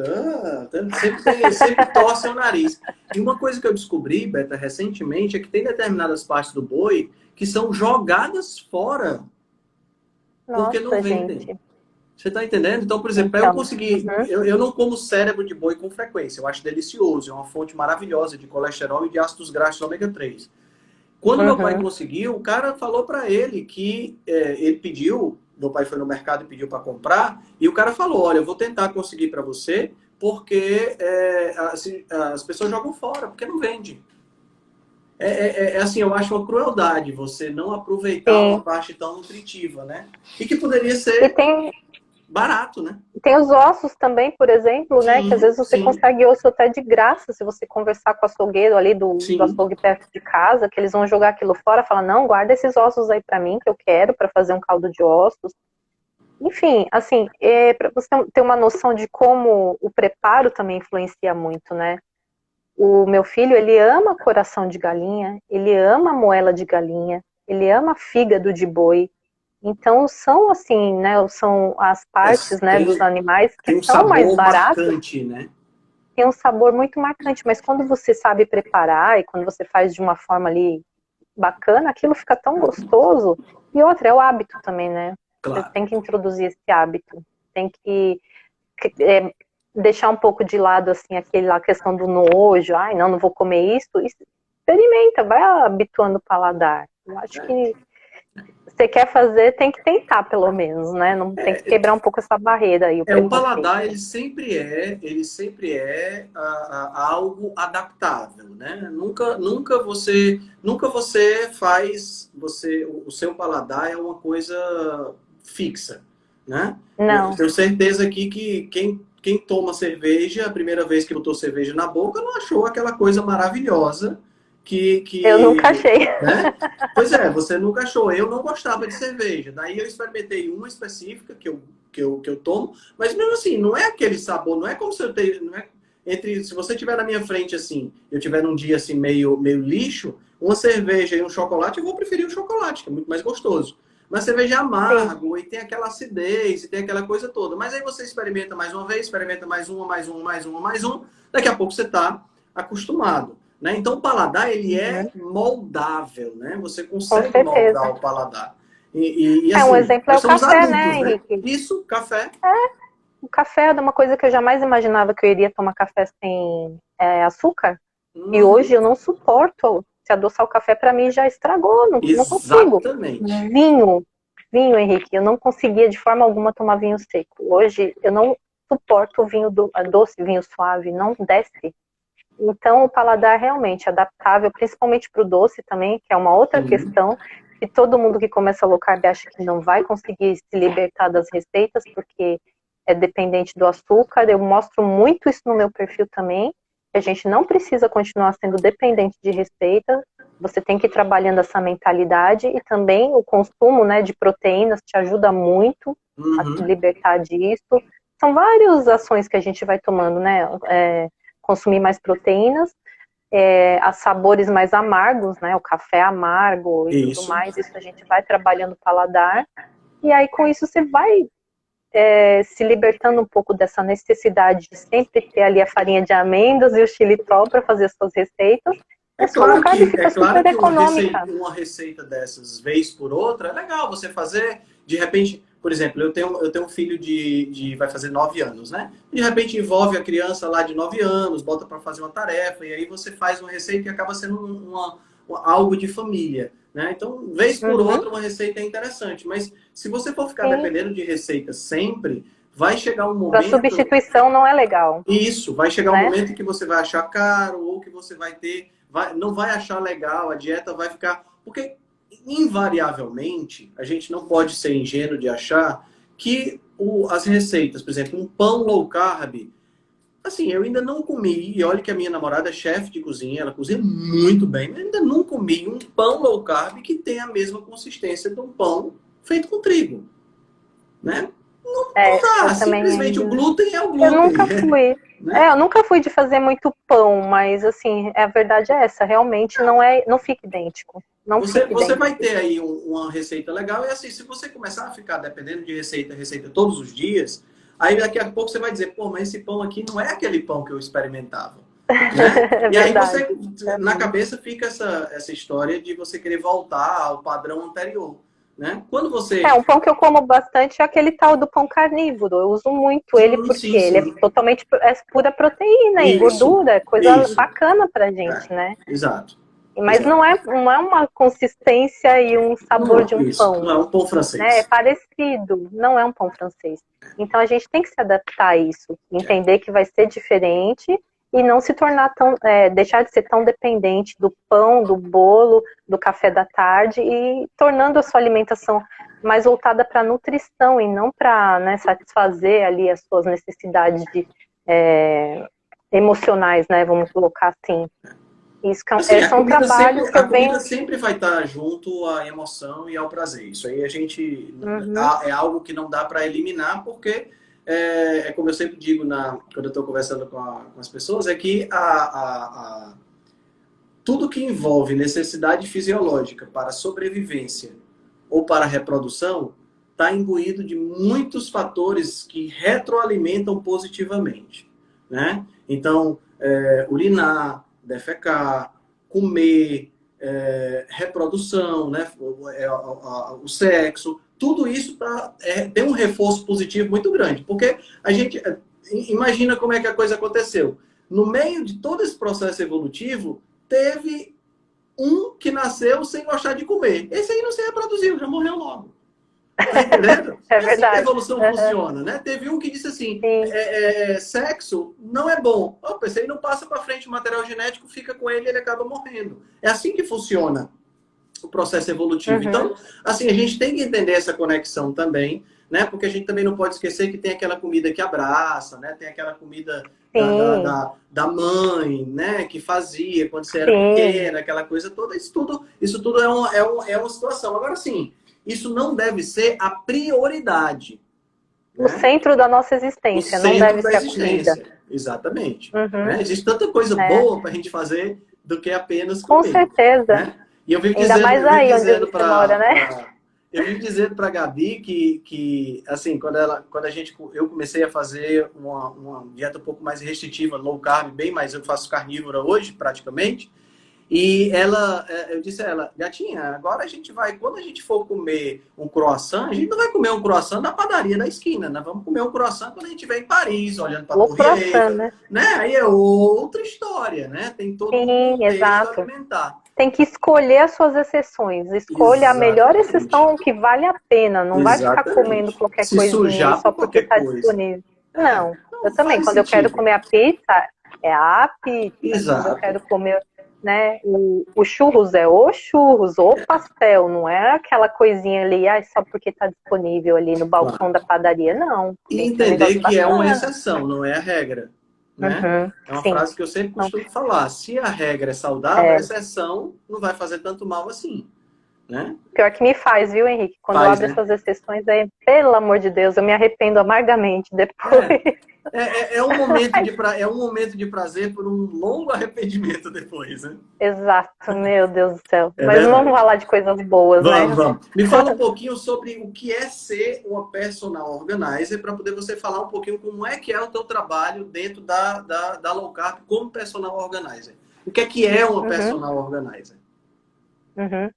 sempre torcem o nariz. E uma coisa que eu descobri, Beta, recentemente, é que tem determinadas partes do boi que são jogadas fora porque não Nossa, vendem. gente. Você está entendendo? Então, por exemplo, para eu Então, conseguir. uhum, Eu não como cérebro de boi com frequência. Eu acho delicioso. É uma fonte maravilhosa de colesterol e de ácidos graxos ômega 3. Quando meu pai uhum. conseguiu, o cara falou para ele que ele pediu, meu pai foi no mercado e pediu para comprar, e o cara falou, olha, eu vou tentar conseguir para você, porque as pessoas jogam fora, porque não vende. Assim, eu acho uma crueldade você não aproveitar uma Sim. parte tão nutritiva, né? E que poderia E ser tem, barato, né? tem os ossos também, por exemplo, né? Que às Sim, vezes você sim, consegue osso até de graça se você conversar com o açougueiro ali do sim. açougue perto de casa, que eles vão jogar aquilo fora, falar, não, guarda esses ossos aí para mim, que eu quero para fazer um caldo de ossos. Enfim, assim, para você ter uma noção de como o preparo também influencia muito, né? O meu filho, ele ama coração de galinha, ele ama moela de galinha, ele ama fígado de boi. Então, são assim, né, são as É, partes, né, dos animais que tem um são mais sabor baratas, marcante, né? tem um sabor muito marcante, mas quando você sabe preparar e quando você faz de uma forma ali bacana, aquilo fica tão gostoso. E outra, é o hábito também, né? Você Claro. tem que introduzir esse hábito, tem que deixar um pouco de lado, assim, aquela questão do nojo, ai, não vou comer isso, experimenta, vai habituando o paladar. Eu acho que você quer fazer, tem que tentar, pelo menos, né? Não tem que quebrar um pouco essa barreira aí, o O paladar, preconceito. ele sempre é algo adaptável, né? Nunca você faz, o seu paladar é uma coisa fixa, né? Eu Não, tenho certeza aqui que quem toma cerveja, a primeira vez que botou cerveja na boca, não achou aquela coisa maravilhosa Eu nunca achei. Né? Pois é, você nunca achou. Eu não gostava de cerveja. Daí eu experimentei uma específica que eu tomo, mas mesmo assim, não é aquele sabor, não é como se eu tenho, não é entre, se você tiver na minha frente assim, eu tiver num dia assim meio lixo, uma cerveja e um chocolate, eu vou preferir o chocolate, que é muito mais gostoso. Mas cerveja é amargo e tem aquela acidez e tem aquela coisa toda. Mas aí você experimenta mais uma vez, experimenta mais uma, mais uma, mais uma, mais um. Daqui a pouco você está acostumado. Né? Então o paladar ele é moldável, né? Você Com consegue moldar certeza. o paladar. Um Assim, exemplo é nós o somos café, né, adultos, né? Henrique? Isso, café. O café é uma coisa que eu jamais imaginava que eu iria tomar café sem açúcar. E hoje Uhum. eu não suporto. Se adoçar o café para mim já estragou, não consigo. Exatamente. Vinho, Henrique, eu não conseguia de forma alguma tomar vinho seco. Hoje eu não suporto vinho doce, vinho suave, não desce. Então o paladar realmente é adaptável, principalmente para o doce também, que é uma outra Sim. questão, que todo mundo que começa low carb acha que não vai conseguir se libertar das receitas, porque é dependente do açúcar. Eu mostro muito isso no meu perfil também. A gente não precisa continuar sendo dependente de receita. Você tem que ir trabalhando essa mentalidade e também o consumo, né, de proteínas te ajuda muito a se Uhum. libertar disso. São várias ações que a gente vai tomando, né? Consumir mais proteínas, a sabores mais amargos, né? O café amargo e tudo Isso. mais. Isso a gente vai trabalhando o paladar. E aí com isso você vai se libertando um pouco dessa necessidade de sempre ter ali a farinha de amêndoas e o xilitol para fazer as suas receitas. E a sua low carb É fica claro super que econômica. uma receita dessas, vez por outra, é legal você fazer. De repente, por exemplo, eu tenho um filho vai fazer 9 anos, né? De repente envolve a criança lá de 9 anos, bota para fazer uma tarefa, e aí você faz uma receita que acaba sendo algo de família. Né? Então, vez por Uhum, outra, uma receita é interessante. Mas se você for ficar sim. dependendo de receita sempre, vai chegar um A momento. substituição não é legal, Isso, vai chegar um né? momento que você vai achar caro ou que você vai ter, não vai achar legal, a dieta vai ficar. Porque, invariavelmente, a gente não pode ser ingênuo de achar que as receitas, por exemplo, um pão low carb, assim, eu ainda não comi, e olha que a minha namorada é chefe de cozinha, ela cozinha muito bem, mas ainda não comi um pão low carb que tenha a mesma consistência de um pão feito com trigo, né? Não dá, Eu também simplesmente o ainda. glúten é o Eu glúten, nunca fui. né? Eu nunca fui de fazer muito pão, mas assim, a verdade é essa, realmente não fica idêntico. Não fica Você vai idêntico. ter aí uma receita legal, e assim, se você começar a ficar dependendo de receita todos os dias, aí daqui a pouco você vai dizer, pô, mas esse pão aqui não é aquele pão que eu experimentava, né? É E aí verdade. você, na cabeça fica essa história de você querer voltar ao padrão anterior, né? Quando você... Um pão que eu como bastante é aquele tal do pão carnívoro. Eu uso muito ele Sim, porque sim, ele é sim. totalmente pura proteína e Isso, gordura, é coisa isso. bacana pra É, gente, né? exato, Mas exato. não é uma consistência e um sabor Não, de um isso. Não pão, é um pão né? É francês. parecido, não é um pão francês. Então a gente tem que se adaptar a isso, É. entender que vai ser diferente e não se tornar deixar de ser tão dependente do pão, do bolo, do café da tarde e tornando a sua alimentação mais voltada para a nutrição e não para, né, satisfazer ali as suas necessidades é, emocionais, né? Vamos colocar assim. Isso Assim, são trabalhos que a eu comida venho. sempre vai estar junto à emoção e ao prazer. Isso aí a gente Uhum, é algo que não dá para eliminar, porque como eu sempre digo quando eu estou conversando com as pessoas, é que tudo que envolve necessidade fisiológica para sobrevivência ou para reprodução está imbuído de muitos fatores que retroalimentam positivamente, né? Então, urinar, defecar, comer, reprodução, né? O sexo, tudo isso tem um reforço positivo muito grande, porque a gente imagina como é que a coisa aconteceu. No meio de todo esse processo evolutivo, teve um que nasceu sem gostar de comer. Esse aí não se reproduziu, já morreu logo. Tá entendendo? é É assim que a verdade. evolução Uhum, funciona, né? Teve um que disse assim: sim. sexo não é bom. Opa, esse aí não passa para frente, o material genético fica com ele e ele acaba morrendo. É assim que funciona o processo evolutivo. Uhum. Então, assim, a gente tem que entender essa conexão também, né? Porque a gente também não pode esquecer que tem aquela comida que abraça, né? Tem aquela comida Sim, da mãe, né? Que fazia quando você era sim. pequena, aquela coisa toda. Isso tudo é uma situação. Agora, sim, isso não deve ser a prioridade, O né? centro da nossa O existência não centro deve da ser a comida. existência. Exatamente. Uhum, Né? Existe tanta coisa é. boa para a gente fazer do que apenas Com comer, certeza. né? E Ainda mais eu vivo aí onde dizendo você mora, né? eu vivo dizendo para Gabi que assim, quando eu comecei a fazer uma dieta um pouco mais restritiva, low carb, bem, mas eu faço carnívora hoje, praticamente. E eu disse a ela, gatinha, agora a gente vai, quando a gente for comer um croissant, a gente não vai comer um croissant na padaria da esquina, né? Vamos comer um croissant quando a gente estiver em Paris, olhando para a O Torre croissant, Eiffel, né? né? Aí é outra história, né? Tem todo um Sim, contexto exato. alimentar. Tem que escolher as suas exceções. Escolha a melhor Exatamente. exceção que vale a pena. Não vai ficar comendo Exatamente. qualquer Se coisinha aí sujar só por porque qualquer está coisa. disponível. É, Não. Eu não também, faz quando eu quero sentido. comer a pizza, é a pizza. Quando eu Exato. quero comer, né, o churros é o churros, ou pastel. Não é aquela coisinha ali, só porque está disponível ali no balcão Claro. da padaria. Não. E Tem que ser um entender negócio que é uma bacana. exceção, não é a regra, né? Uhum, É uma sim. frase que eu sempre Então, costumo falar. Se a regra é saudável, a é, exceção não vai fazer tanto mal assim, né? pior que me faz, viu, Henrique? Quando eu Faz, abro né? essas exceções aí, pelo amor de Deus, eu me arrependo amargamente depois. É, é um momento de prazer por um longo arrependimento depois, né? Exato, meu Deus do céu. É Mas não vamos verdade. falar de coisas boas, Vamos, né? vamos. Me fala um pouquinho sobre o que é ser uma personal organizer, para poder você falar um pouquinho como é que é o teu trabalho dentro da Low Carb como personal organizer. O que é uma Uhum, personal organizer? uhum.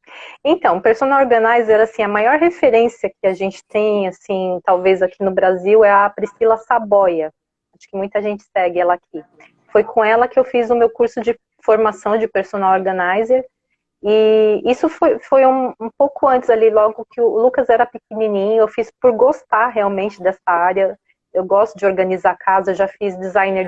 Então, personal organizer, assim, a maior referência que a gente tem, assim, talvez aqui no Brasil, é a Priscila Saboia. Acho que muita gente segue ela aqui. Foi com ela que eu fiz o meu curso de formação de personal organizer. E isso foi um pouco antes ali, logo que o Lucas era pequenininho, eu fiz por gostar realmente dessa área. Eu gosto de organizar a casa, já fiz design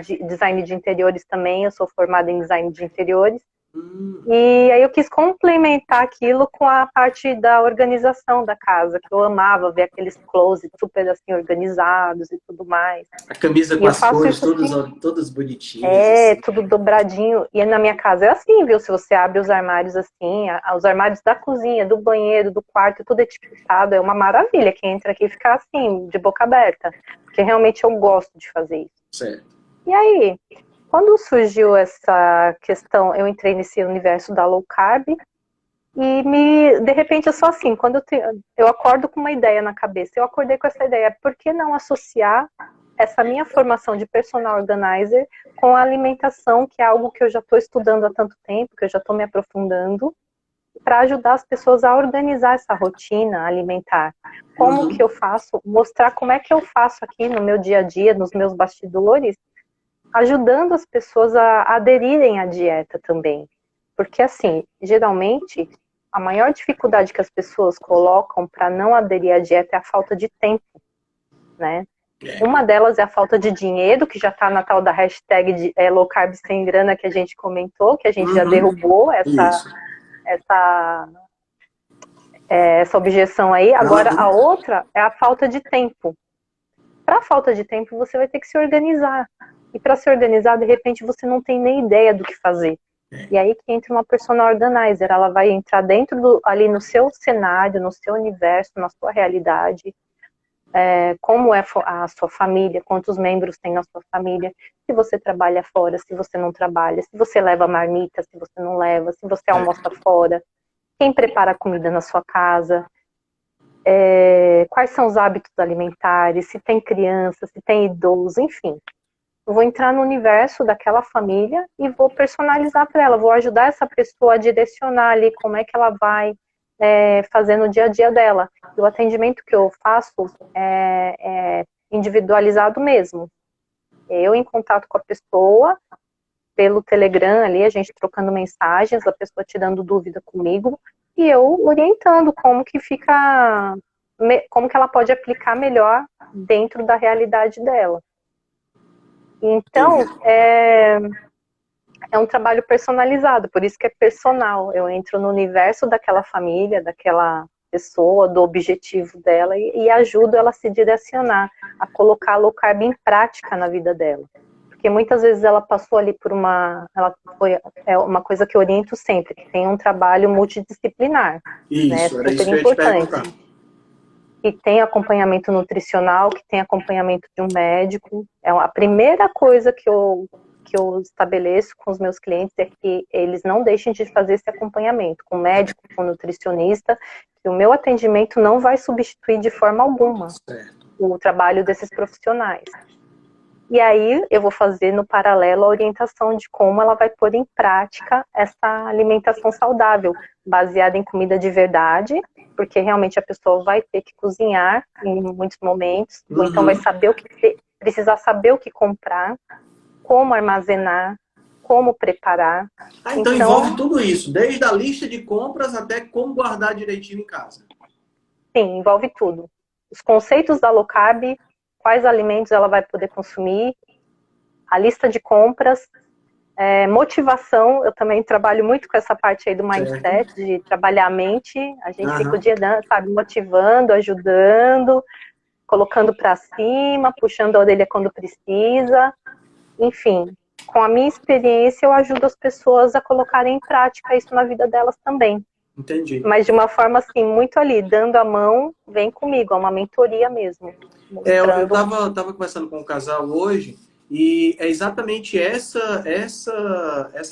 de interiores também, eu sou formada em design de interiores. Hum, E aí eu quis complementar aquilo com a parte da organização da casa, que eu amava ver aqueles closets super assim organizados e tudo mais. a camisa E com eu as faço cores isso assim, todas bonitinhas, assim. tudo dobradinho. E na minha casa é assim, viu? Se você abre os armários assim, os armários da cozinha, do banheiro, do quarto, tudo etiquetado, é uma maravilha. Quem entra aqui fica assim, de boca aberta. Porque realmente eu gosto de fazer isso. Certo. E aí, quando surgiu essa questão, eu entrei nesse universo da low carb e de repente eu sou assim, quando eu acordo com uma ideia na cabeça, eu acordei com essa ideia, por que não associar essa minha formação de personal organizer com a alimentação, que é algo que eu já estou estudando há tanto tempo, que eu já estou me aprofundando, para ajudar as pessoas a organizar essa rotina alimentar. Como que Uhum. eu faço, mostrar como é que eu faço aqui no meu dia a dia, nos meus bastidores, ajudando as pessoas a aderirem à dieta também. Porque, assim, geralmente, a maior dificuldade que as pessoas colocam para não aderir à dieta é a falta de tempo, né? É. Uma delas é a falta de dinheiro, que já está na tal da hashtag low carb sem grana que a gente comentou, que a gente já Uhum. derrubou Isso. essa, essa objeção aí. Agora, a Uhum. outra é a falta de tempo. Para a falta de tempo, você vai ter que se organizar. E para se organizar, de repente, você não tem nem ideia do que fazer. E aí que entra uma personal organizer, ela vai entrar dentro ali no seu cenário, no seu universo, na sua realidade, como é a sua família, quantos membros tem na sua família, se você trabalha fora, se você não trabalha, se você leva marmita, se você não leva, se você almoça fora, quem prepara a comida na sua casa, quais são os hábitos alimentares, se tem criança, se tem idoso, enfim. Eu vou entrar no universo daquela família e vou personalizar para ela, vou ajudar essa pessoa a direcionar ali como é que ela vai fazer no dia a dia dela. E o atendimento que eu faço é individualizado mesmo. Eu em contato com a pessoa, pelo Telegram ali, a gente trocando mensagens, a pessoa tirando dúvida comigo, e eu orientando como que fica, como que ela pode aplicar melhor dentro da realidade dela. Então, Entendi. É um trabalho personalizado, por isso que é personal. Eu entro no universo daquela família, daquela pessoa, do objetivo dela e ajudo ela a se direcionar, a colocar a low carb em prática na vida dela. Porque muitas vezes ela passou ali por é uma coisa que eu oriento sempre, que tem um trabalho multidisciplinar, né? Isso, era isso Super que eu ia te importante. perguntar. Que tem acompanhamento nutricional, que tem acompanhamento de um médico. É a primeira coisa que eu estabeleço com os meus clientes é que eles não deixem de fazer esse acompanhamento com médico, com nutricionista, que o meu atendimento não vai substituir de forma alguma Certo. o trabalho desses profissionais. E aí eu vou fazer no paralelo a orientação de como ela vai pôr em prática essa alimentação saudável, baseada em comida de verdade, porque realmente a pessoa vai ter que cozinhar em muitos momentos, ou então vai saber precisar saber o que comprar, como armazenar, como preparar. Então envolve tudo isso, desde a lista de compras até como guardar direitinho em casa. Sim, envolve tudo. Os conceitos da low carb, quais alimentos ela vai poder consumir, a lista de compras, motivação. Eu também trabalho muito com essa parte aí do mindset, de trabalhar a mente. A gente fica o dia, sabe, motivando, ajudando, colocando para cima, puxando a orelha quando precisa. Enfim, com a minha experiência, eu ajudo as pessoas a colocarem em prática isso na vida delas também. Entendi. Mas de uma forma assim, muito ali, dando a mão, vem comigo, é uma mentoria mesmo. Eu tava conversando com um casal hoje e é exatamente essa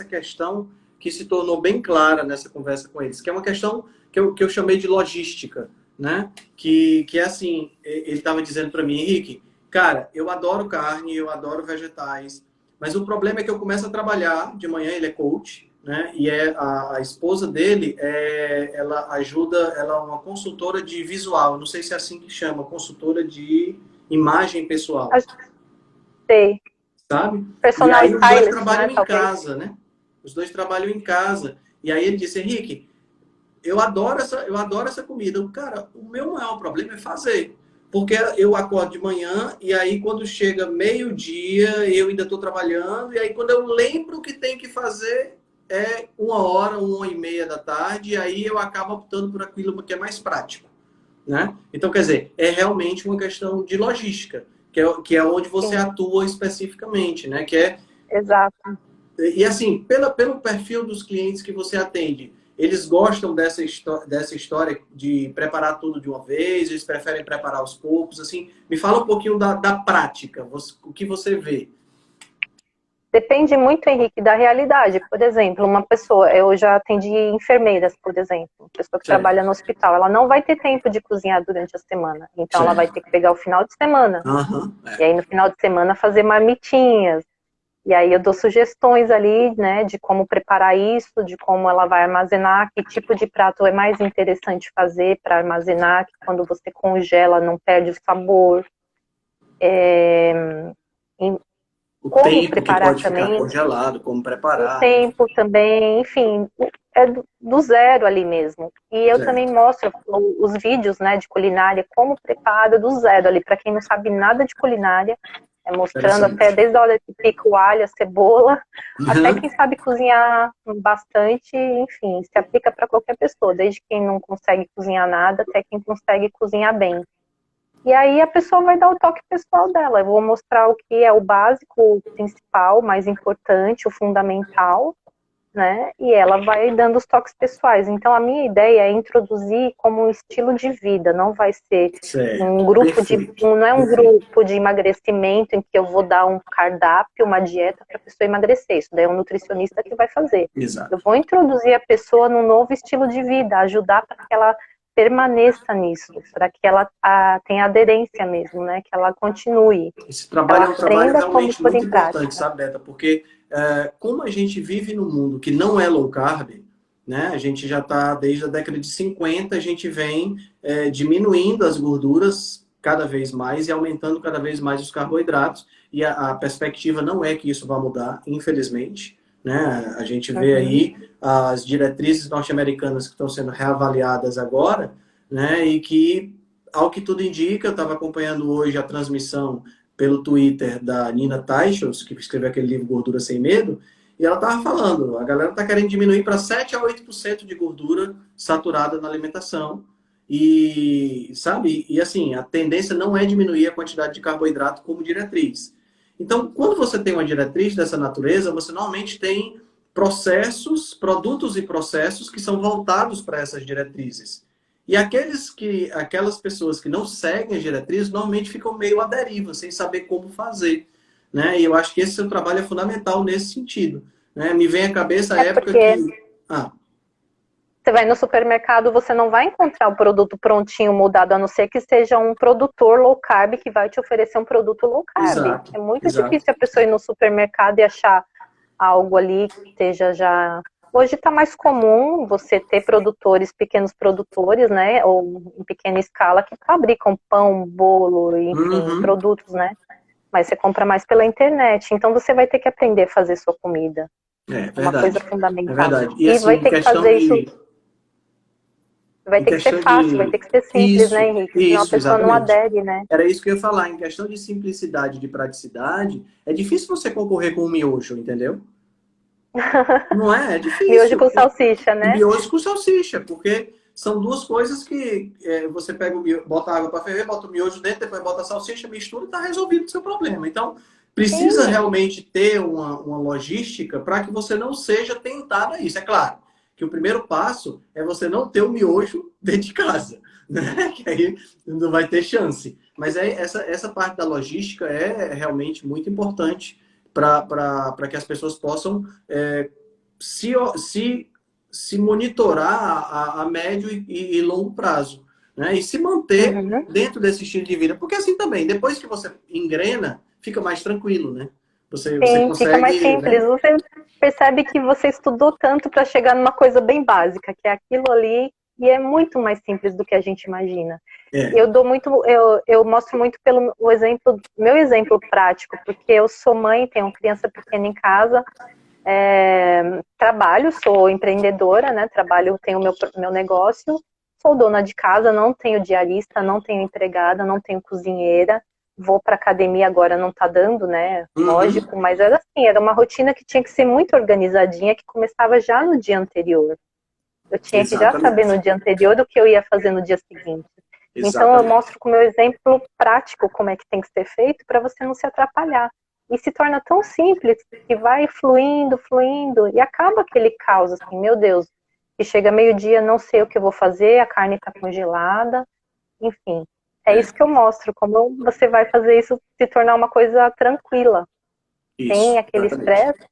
questão que se tornou bem clara nessa conversa com eles, que é uma questão que eu chamei de logística, né? Que é assim, ele estava dizendo para mim, Henrique, cara, eu adoro carne, eu adoro vegetais, mas o problema é que eu começo a trabalhar de manhã, ele é coach, né? E a esposa dele, ela é uma consultora de visual, não sei se é assim que chama, consultora de imagem pessoal. Sei. Sabe? Personal e aí os dois stylist, trabalham né, em casa, né? Os dois trabalham em casa. E aí ele disse, Henrique, eu adoro essa comida. Cara, o meu maior problema é fazer. Porque eu acordo de manhã e aí quando chega meio-dia eu ainda estou trabalhando. E aí quando eu lembro que tem que fazer é 1 hora, 1h30 da tarde. E aí eu acabo optando por aquilo que é mais prático. Né? Então, quer dizer, é realmente uma questão de logística. Que é onde você atua especificamente, né? Exato. E assim, pelo perfil dos clientes que você atende, eles gostam dessa história de preparar tudo de uma vez, eles preferem preparar aos poucos, assim, me fala um pouquinho da prática, o que você vê. Depende muito, Henrique, da realidade. Por exemplo, uma pessoa, eu já atendi enfermeiras, por exemplo, uma pessoa que trabalha no hospital, ela não vai ter tempo de cozinhar durante a semana, então ela vai ter que pegar o final de semana, e aí no final de semana fazer marmitinhas, e aí eu dou sugestões ali, né, de como preparar isso, de como ela vai armazenar, que tipo de prato é mais interessante fazer para armazenar, que quando você congela não perde o sabor. O como tempo preparar que pode também, ficar congelado, como preparar. o tempo também, enfim, é do zero ali mesmo. E eu também mostro os vídeos, né, de culinária, como prepara do zero ali, para quem não sabe nada de culinária, mostrando até desde a hora que pica o alho, a cebola, até quem sabe cozinhar bastante, enfim, se aplica para qualquer pessoa, desde quem não consegue cozinhar nada até quem consegue cozinhar bem. E aí a pessoa vai dar o toque pessoal dela. Eu vou mostrar o que é o básico, o principal, o mais importante, o fundamental, né? E ela vai dando os toques pessoais. Então a minha ideia é introduzir como um estilo de vida, não vai ser um grupo não é um grupo de emagrecimento em que eu vou dar um cardápio, uma dieta para a pessoa emagrecer. Isso daí é um nutricionista que vai fazer. Exato. Eu vou introduzir a pessoa num novo estilo de vida, ajudar para que ela permaneça nisso, para que ela tenha aderência mesmo, né? Que ela continue. Esse trabalho é um trabalho realmente muito prática. importante, sabe, Beta? Porque como a gente vive num mundo que não é low carb, né? A gente já está, desde a década de 50, a gente vem diminuindo as gorduras cada vez mais e aumentando cada vez mais os carboidratos. E a perspectiva não é que isso vá mudar, infelizmente. Né? A gente vê aí as diretrizes norte-americanas que estão sendo reavaliadas agora, né? E que, ao que tudo indica, eu estava acompanhando hoje a transmissão pelo Twitter da Nina Teicholz, que escreveu aquele livro Gordura Sem Medo, E ela estava falando, a galera está querendo diminuir para 7 a 8% de gordura saturada na alimentação. E, sabe, e assim, a tendência não é diminuir a quantidade de carboidrato como diretriz. Então, quando você tem uma diretriz dessa natureza, você normalmente tem processos, produtos e processos que são voltados para essas diretrizes. E aquelas pessoas que não seguem as diretrizes, normalmente ficam meio à deriva, sem saber como fazer. Né? E eu acho que esse seu trabalho é fundamental nesse sentido. Né? Me vem à cabeça a É época porque que... você vai no supermercado, você não vai encontrar o produto prontinho, mudado, a não ser que seja um produtor low carb que vai te oferecer um produto low carb. Exato, É muito exato. difícil a pessoa ir no supermercado e achar algo ali que esteja já... Hoje está mais comum você ter produtores, pequenos produtores, né, ou em pequena escala, que fabricam pão, bolo, enfim, Uhum. produtos, né? Mas você compra mais pela internet. Então você vai ter que aprender a fazer sua comida. É É uma coisa verdade. É fundamental. verdade. E E assim, vai ter que fazer isso, vai em ter que ser questão fácil, vai de... ter que ser simples, né, Henrique? Senão a Isso, pessoa não exatamente. adere, né? Era isso que eu ia falar. Em questão de simplicidade e de praticidade, é difícil você concorrer com o miojo, entendeu? Não é? É Miojo difícil. com salsicha, né? Miojo com salsicha, porque são duas coisas que você pega bota água para ferver, bota o miojo dentro, depois bota a salsicha, mistura e está resolvido o seu problema. Então, precisa Sim. realmente ter uma logística para que você não seja tentado a isso. É claro que o primeiro passo é você não ter o miojo dentro de casa, né? Que aí não vai ter chance. Mas essa parte da logística é realmente muito importante para que as pessoas possam se, se monitorar a médio e longo prazo, né? E se manter Uhum. dentro desse estilo de vida. Porque assim também, depois que você engrena, fica mais tranquilo, né? Você Sim, fica mais consegue, simples. né? Você percebe que você estudou tanto para chegar numa coisa bem básica, que é aquilo ali, e é muito mais simples do que a gente imagina. É, Eu dou muito, eu mostro muito pelo o exemplo, meu exemplo prático, porque eu sou mãe, tenho criança pequena em casa, trabalho, sou empreendedora, né? Trabalho, tenho meu negócio, sou dona de casa, não tenho diarista, não tenho empregada, não tenho cozinheira. Vou para academia agora, não tá dando, né? uhum, Lógico, mas era assim, era uma rotina que tinha que ser muito organizadinha, que começava já no dia anterior. Eu tinha que já saber exatamente, no dia anterior o que eu ia fazer no dia seguinte. Então eu exatamente. mostro com o meu exemplo prático como é que tem que ser feito para você não se atrapalhar. E se torna tão simples que vai fluindo, fluindo, e acaba aquele caos assim, meu Deus, que chega meio-dia, não sei o que eu vou fazer, a carne está congelada, enfim. É É, isso que eu mostro, como você vai fazer isso se tornar uma coisa tranquila, sem isso, aquele exatamente. estresse,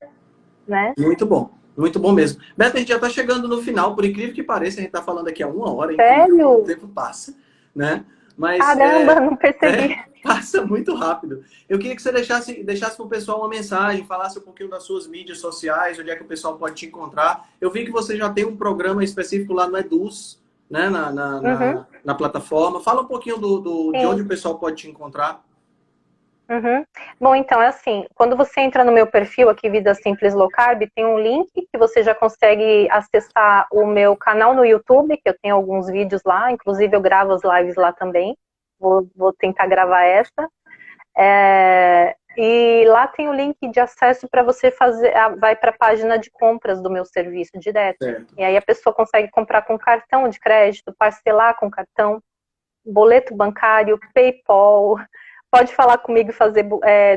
né? Muito bom mesmo. Beto, a gente já está chegando no final, por incrível que pareça, a gente está falando aqui há 1 hora, é incrível como o Sério? tempo passa, né? Mas Caramba, não percebi. passa muito rápido. Eu queria que você deixasse para o pessoal uma mensagem, falasse um pouquinho das suas mídias sociais, onde é que o pessoal pode te encontrar. Eu vi que você já tem um programa específico lá no Eduz, né? Uhum, Na plataforma. Fala um pouquinho de sim. onde o pessoal pode te encontrar. Uhum. Bom, então é assim, quando você entra no meu perfil aqui, Vida Simples Low Carb, tem um link que você já consegue acessar o meu canal no YouTube, que eu tenho alguns vídeos lá, inclusive eu gravo as lives lá também, vou tentar gravar essa. E lá tem o link de acesso para você fazer, vai para a página de compras do meu serviço direto. Certo. E aí a pessoa consegue comprar com cartão de crédito, parcelar com cartão, boleto bancário, PayPal, pode falar comigo e fazer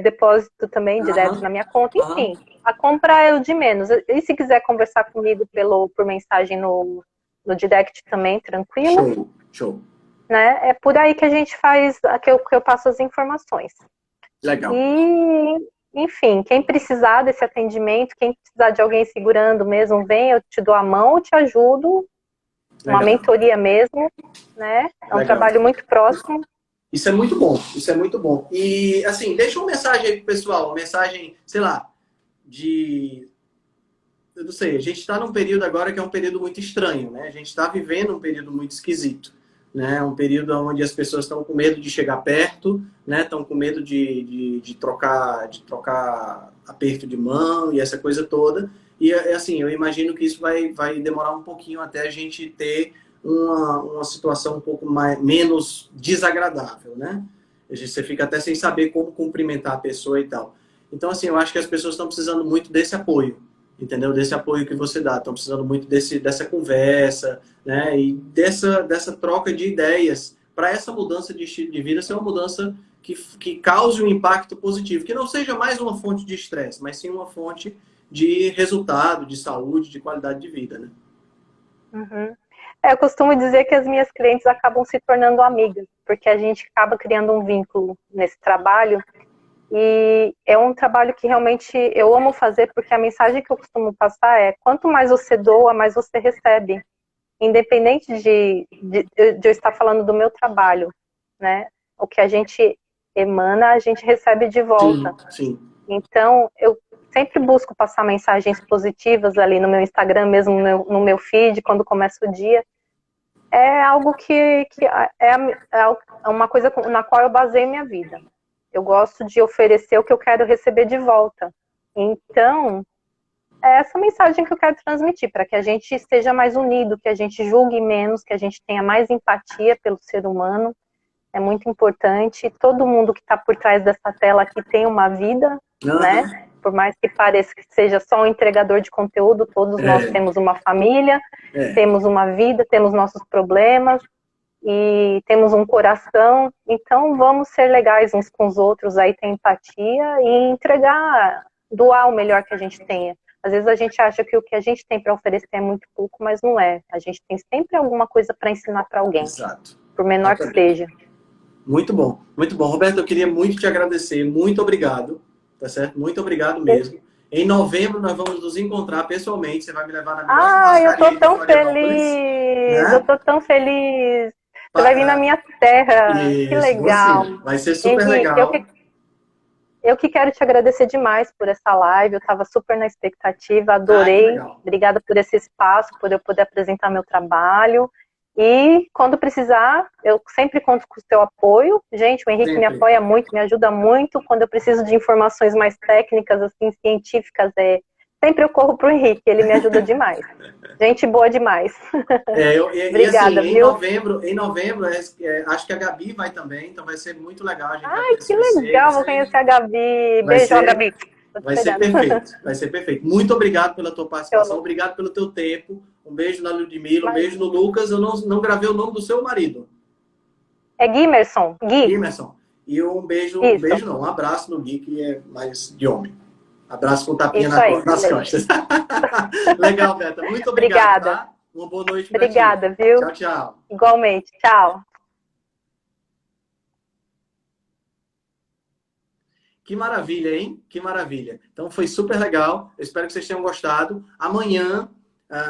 depósito também direto Aham, na minha conta, aham. enfim, a compra é o de menos. E se quiser conversar comigo por mensagem no direct também, tranquilo, Show, show. né? É por aí que a gente faz, que eu passo as informações. Legal. E, enfim, quem precisar desse atendimento, quem precisar de alguém segurando mesmo, vem, eu te dou a mão, eu te ajudo, uma Legal. mentoria mesmo, né? É um Legal. trabalho muito próximo. Isso é muito bom, isso é muito bom. E, assim, deixa uma mensagem aí pro pessoal, uma mensagem, sei lá, de... Eu não sei, a gente está num período agora que é um período muito estranho, né? A gente está vivendo um período muito esquisito, né? Um período onde as pessoas estão com medo de chegar perto, né? Estão com medo de trocar aperto de mão e essa coisa toda. E, assim, eu imagino que isso vai demorar um pouquinho até a gente ter uma situação um pouco menos desagradável, né? Você fica até sem saber como cumprimentar a pessoa e tal. Então, assim, eu acho que as pessoas estão precisando muito desse apoio, entendeu? Desse apoio que você dá. Estão precisando muito dessa conversa, né? E dessa troca de ideias para essa mudança de estilo de vida ser uma mudança que cause um impacto positivo, que não seja mais uma fonte de estresse, mas sim uma fonte de resultado, de saúde, de qualidade de vida, né? Uhum. Eu costumo dizer que as minhas clientes acabam se tornando amigas, porque a gente acaba criando um vínculo nesse trabalho, e é um trabalho que realmente eu amo fazer, porque a mensagem que eu costumo passar é: quanto mais você doa, mais você recebe. Independente de eu estar falando do meu trabalho, né? O que a gente emana, a gente recebe de volta. Sim, sim. Então, eu sempre busco passar mensagens positivas ali no meu Instagram, mesmo no meu feed, quando começa o dia. É algo que é uma coisa na qual eu baseio minha vida. Eu gosto de oferecer o que eu quero receber de volta. Então, é essa mensagem que eu quero transmitir, para que a gente esteja mais unido, que a gente julgue menos, que a gente tenha mais empatia pelo ser humano. É muito importante. Todo mundo que está por trás dessa tela aqui tem uma vida, Aham. né? Por mais que pareça que seja só um entregador de conteúdo, todos nós É, temos uma família, é. temos uma vida, temos nossos problemas e temos um coração. Então vamos ser legais uns com os outros, aí ter empatia e entregar, doar o melhor que a gente tenha. Às vezes a gente acha que o que a gente tem para oferecer é muito pouco, mas não é. A gente tem sempre alguma coisa para ensinar para alguém, Exato. por menor que Exatamente. seja. Muito bom, muito bom. Roberto, eu queria muito te agradecer. Muito obrigado, tá certo? Muito obrigado mesmo. Em novembro nós vamos nos encontrar pessoalmente. Você vai me levar na melhor Ah, eu tô churrascaria de tão Florianópolis, feliz! Eu né? tô tão feliz! Você vai vir na minha terra! Que Isso, legal! você. Vai ser super Henrique, legal. eu que quero te agradecer demais por essa live. Eu estava super na expectativa, Ah, que adorei. legal. Obrigada por esse espaço, por eu poder apresentar meu trabalho. E quando precisar, eu sempre conto com o seu apoio. Gente, o Henrique me Sempre. apoia muito, me ajuda muito. Quando eu preciso de informações mais técnicas, assim, científicas, sempre eu corro para o Henrique, ele me ajuda demais. Gente boa demais. E assim, Obrigada, viu? em novembro acho que a Gabi vai também, então vai ser muito legal. A gente vai Ai, poder se que conhecer. legal, vou conhecer a Gabi. Vai Beijo, ó, ser, Gabi. Tô te vai ser pegando. perfeito. Vai ser perfeito. Muito obrigado pela tua participação, Eu- obrigado pelo teu tempo. Um beijo na Ludmila, um beijo no Imagina. Lucas. Eu não gravei o nome do seu marido, É Guimerson, Gui, Emerson. E um isso, beijo não, um abraço no Gui, que é mais de homem. Abraço com tapinha isso aí, nas beleza. costas. Legal, Beta. Muito obrigado, Obrigada, tá? Uma boa noite para ti. obrigada, viu? Tchau, tchau. Igualmente, tchau. Que maravilha, hein? Que maravilha. Então foi super legal. Eu espero que vocês tenham gostado. Amanhã,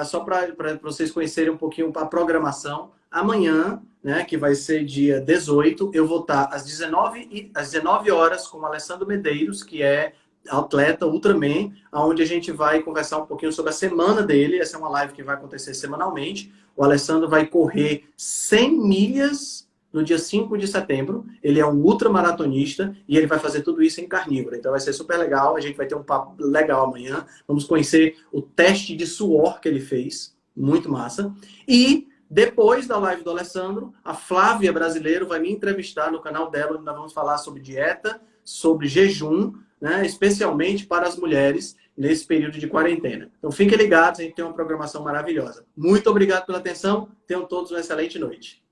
só para vocês conhecerem um pouquinho a programação, amanhã, né, que vai ser dia 18, eu vou estar às 19 horas com o Alessandro Medeiros, que é atleta Ultraman, onde a gente vai conversar um pouquinho sobre a semana dele. Essa é uma live que vai acontecer semanalmente. O Alessandro vai correr 100 milhas no dia 5 de setembro. Ele é um ultramaratonista e ele vai fazer tudo isso em carnívoro. Então vai ser super legal. A gente vai ter um papo legal amanhã. Vamos conhecer o teste de suor que ele fez. Muito massa. E depois da live do Alessandro, a Flávia Brasileiro vai me entrevistar no canal dela, onde nós vamos falar sobre dieta, sobre jejum, né, especialmente para as mulheres nesse período de quarentena. Então fiquem ligados, a gente tem uma programação maravilhosa. Muito obrigado pela atenção. Tenham todos uma excelente noite.